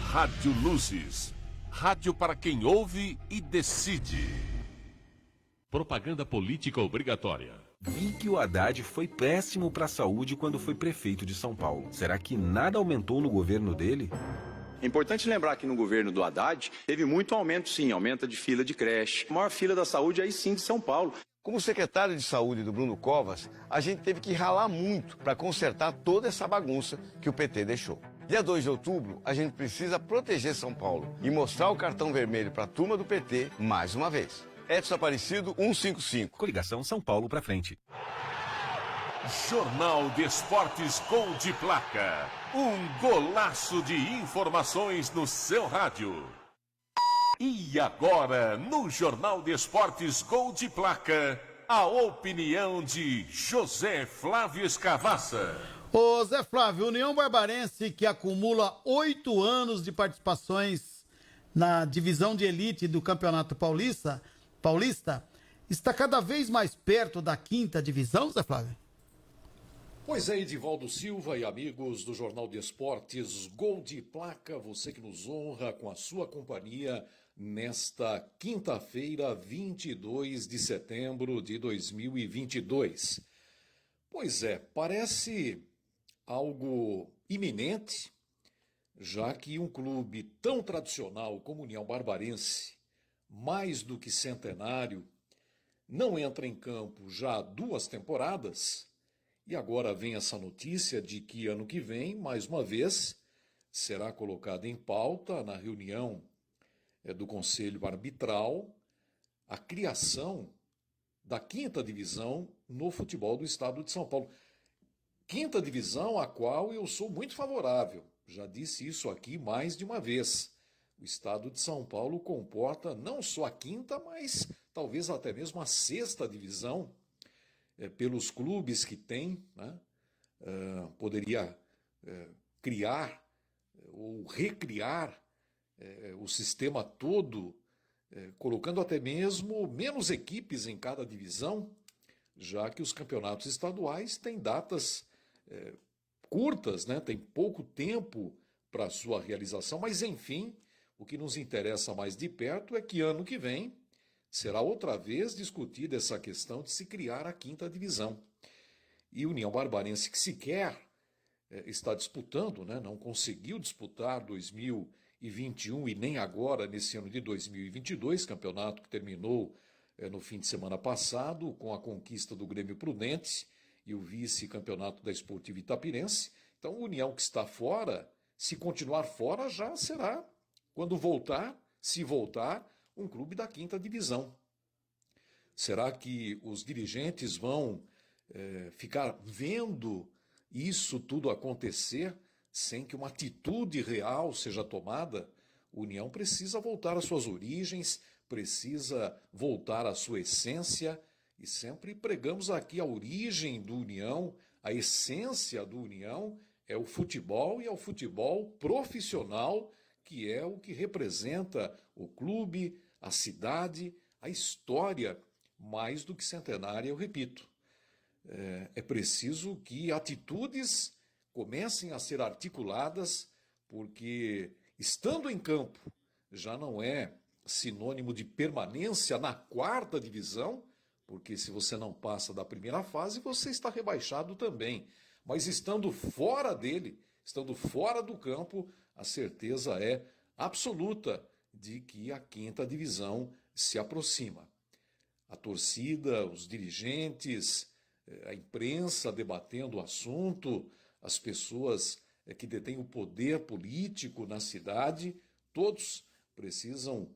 Rádio Luzes. Rádio para quem ouve e decide. Propaganda política obrigatória. Vi que o Haddad foi péssimo para a saúde quando foi prefeito de São Paulo. Será que nada aumentou no governo dele? É importante lembrar que no governo do Haddad teve muito aumento, sim, aumenta de fila de creche. A maior fila da saúde aí sim de São Paulo. Como secretário de saúde do Bruno Covas, a gente teve que ralar muito para consertar toda essa bagunça que o PT deixou. Dia 2 de outubro, a gente precisa proteger São Paulo e mostrar o cartão vermelho para a turma do PT mais uma vez. Edson Aparecido, 155. Coligação São Paulo para frente. Jornal de Esportes Gol de Placa. Um golaço de informações no seu rádio. E agora, no Jornal de Esportes Gol de Placa, a opinião de José Flávio Escavassa. Ô Zé Flávio, União Barbarense, que acumula 8 anos de participações na divisão de elite do Campeonato Paulista, está cada vez mais perto da 5ª divisão, Zé Flávio? Pois é, Edivaldo Silva e amigos do Jornal de Esportes Gol de Placa, você que nos honra com a sua companhia nesta quinta-feira, 22 de setembro de 2022. Pois é, parece algo iminente, já que um clube tão tradicional como União Barbarense, mais do que centenário, não entra em campo já há 2 temporadas, e agora vem essa notícia de que ano que vem, mais uma vez, será colocada em pauta na reunião do Conselho Arbitral a criação da 5ª divisão no futebol do estado de São Paulo. 5ª divisão a qual eu sou muito favorável, já disse isso aqui mais de uma vez. O estado de São Paulo comporta não só a 5ª, mas talvez até mesmo a 6ª divisão, pelos clubes que tem, né? Poderia criar ou recriar o sistema todo, colocando até mesmo menos equipes em cada divisão, já que os campeonatos estaduais têm datas curtas, né? Tem pouco tempo para sua realização, mas enfim, o que nos interessa mais de perto é que ano que vem será outra vez discutida essa questão de se criar a 5ª divisão. E União Barbarense, que sequer está disputando, né? Não conseguiu disputar 2021 e nem agora nesse ano de 2022, campeonato que terminou no fim de semana passado com a conquista do Grêmio Prudente e o vice-campeonato da Esportiva Itapirense. Então, a União que está fora, se continuar fora, já será, quando voltar, se voltar, um clube da 5ª divisão. Será que os dirigentes vão ficar vendo isso tudo acontecer sem que uma atitude real seja tomada? A União precisa voltar às suas origens, precisa voltar à sua essência, e sempre pregamos aqui a origem do União, a essência do União é o futebol, e é o futebol profissional, que é o que representa o clube, a cidade, a história, mais do que centenária, eu repito. É preciso que atitudes comecem a ser articuladas, porque estando em campo já não é sinônimo de permanência na 4ª divisão, porque se você não passa da primeira fase, você está rebaixado também. Mas estando fora dele, estando fora do campo, a certeza é absoluta de que a 5ª divisão se aproxima. A torcida, os dirigentes, a imprensa debatendo o assunto, as pessoas que detêm o poder político na cidade, todos precisam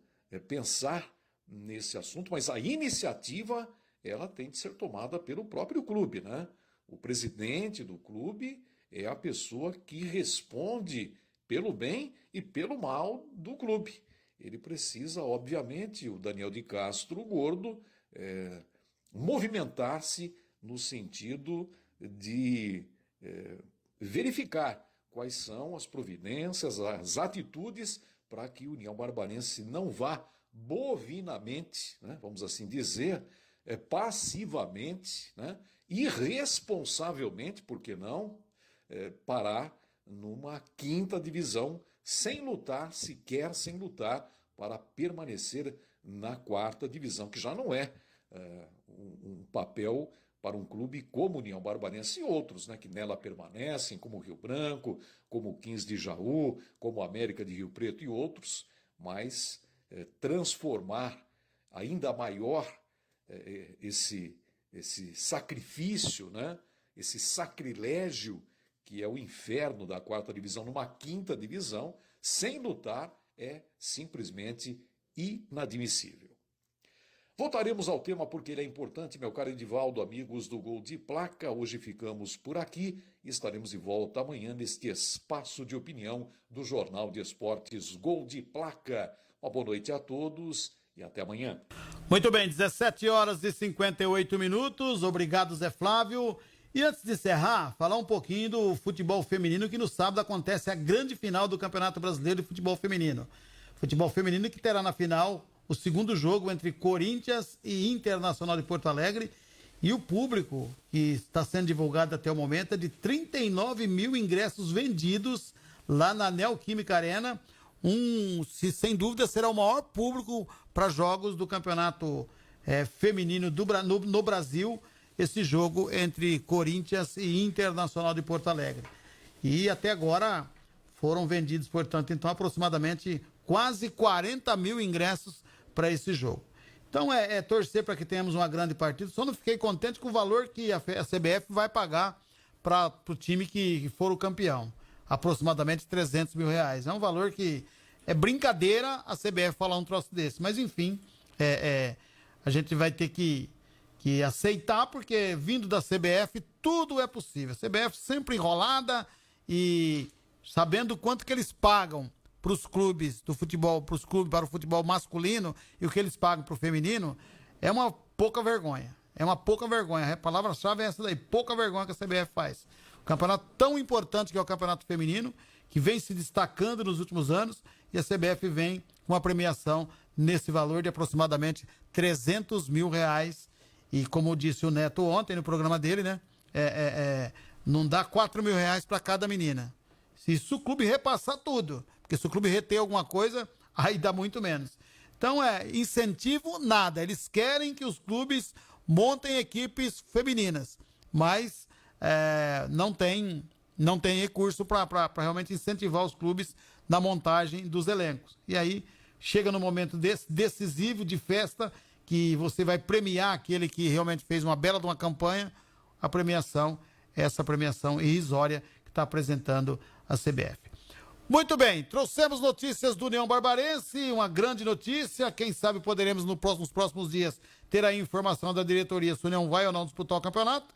pensar nesse assunto, mas a iniciativa ela tem de ser tomada pelo próprio clube, né? O presidente do clube é a pessoa que responde pelo bem e pelo mal do clube. Ele precisa, obviamente, o Daniel de Castro, o Gordo, movimentar-se no sentido de verificar quais são as providências, as atitudes para que a União Barbarense não vá bovinamente, né, vamos assim dizer, passivamente, né, irresponsavelmente, por que não, parar numa 5ª divisão sem lutar para permanecer na 4ª divisão, que já não é um papel para um clube como União Barbarense e outros, né, que nela permanecem, como o Rio Branco, como o 15 de Jaú, como a América de Rio Preto e outros, mas transformar ainda maior esse sacrifício, né, esse sacrilégio que é o inferno da 4ª divisão numa 5ª divisão, sem lutar, é simplesmente inadmissível. Voltaremos ao tema porque ele é importante, meu caro Edivaldo, amigos do Gol de Placa. Hoje ficamos por aqui e estaremos de volta amanhã neste espaço de opinião do Jornal de Esportes Gol de Placa. Uma boa noite a todos e até amanhã. Muito bem, 17h58. Obrigado, Zé Flávio. E antes de encerrar, falar um pouquinho do futebol feminino, que no sábado acontece a grande final do Campeonato Brasileiro de Futebol Feminino. Futebol feminino que terá na final o segundo jogo entre Corinthians e Internacional de Porto Alegre. E o público que está sendo divulgado até o momento é de 39 mil ingressos vendidos lá na Neoquímica Arena. Sem dúvida, será o maior público para jogos do Campeonato Feminino no Brasil, esse jogo entre Corinthians e Internacional de Porto Alegre. E até agora foram vendidos, portanto, então aproximadamente quase 40 mil ingressos para esse jogo. Então é torcer para que tenhamos uma grande partida. Só não fiquei contente com o valor que a CBF vai pagar para o time que for o campeão. Aproximadamente 300 mil reais. É um valor que é brincadeira a CBF falar um troço desse. Mas enfim, a gente vai ter que aceitar, porque vindo da CBF tudo é possível. A CBF sempre enrolada e sabendo quanto que eles pagam para os clubes do futebol, para o futebol masculino e o que eles pagam para o feminino, é uma pouca vergonha. É uma pouca vergonha. A palavra-chave é essa daí, pouca vergonha que a CBF faz. Um campeonato tão importante que é o campeonato feminino, que vem se destacando nos últimos anos, e a CBF vem com uma premiação nesse valor de aproximadamente 300 mil reais. E como disse o Neto ontem no programa dele, né? Não dá 4 mil reais para cada menina. Se o clube repassar tudo, porque se o clube reter alguma coisa, aí dá muito menos. Então, incentivo nada. Eles querem que os clubes montem equipes femininas, mas não tem recurso para realmente incentivar os clubes na montagem dos elencos. E aí, chega no momento decisivo de festa, que você vai premiar aquele que realmente fez uma bela de uma campanha, essa premiação irrisória que está apresentando a CBF. Muito bem, trouxemos notícias do União Barbarense, uma grande notícia. Quem sabe poderemos nos próximos dias ter a informação da diretoria se o União vai ou não disputar o campeonato.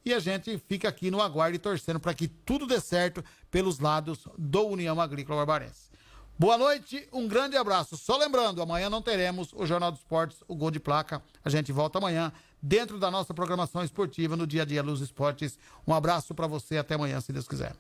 E a gente fica aqui no aguardo e torcendo para que tudo dê certo pelos lados do União Agrícola Barbarense. Boa noite, um grande abraço. Só lembrando, amanhã não teremos o Jornal dos Esportes, o Gol de Placa. A gente volta amanhã dentro da nossa programação esportiva no Dia a Dia Luz Esportes. Um abraço para você, até amanhã, se Deus quiser.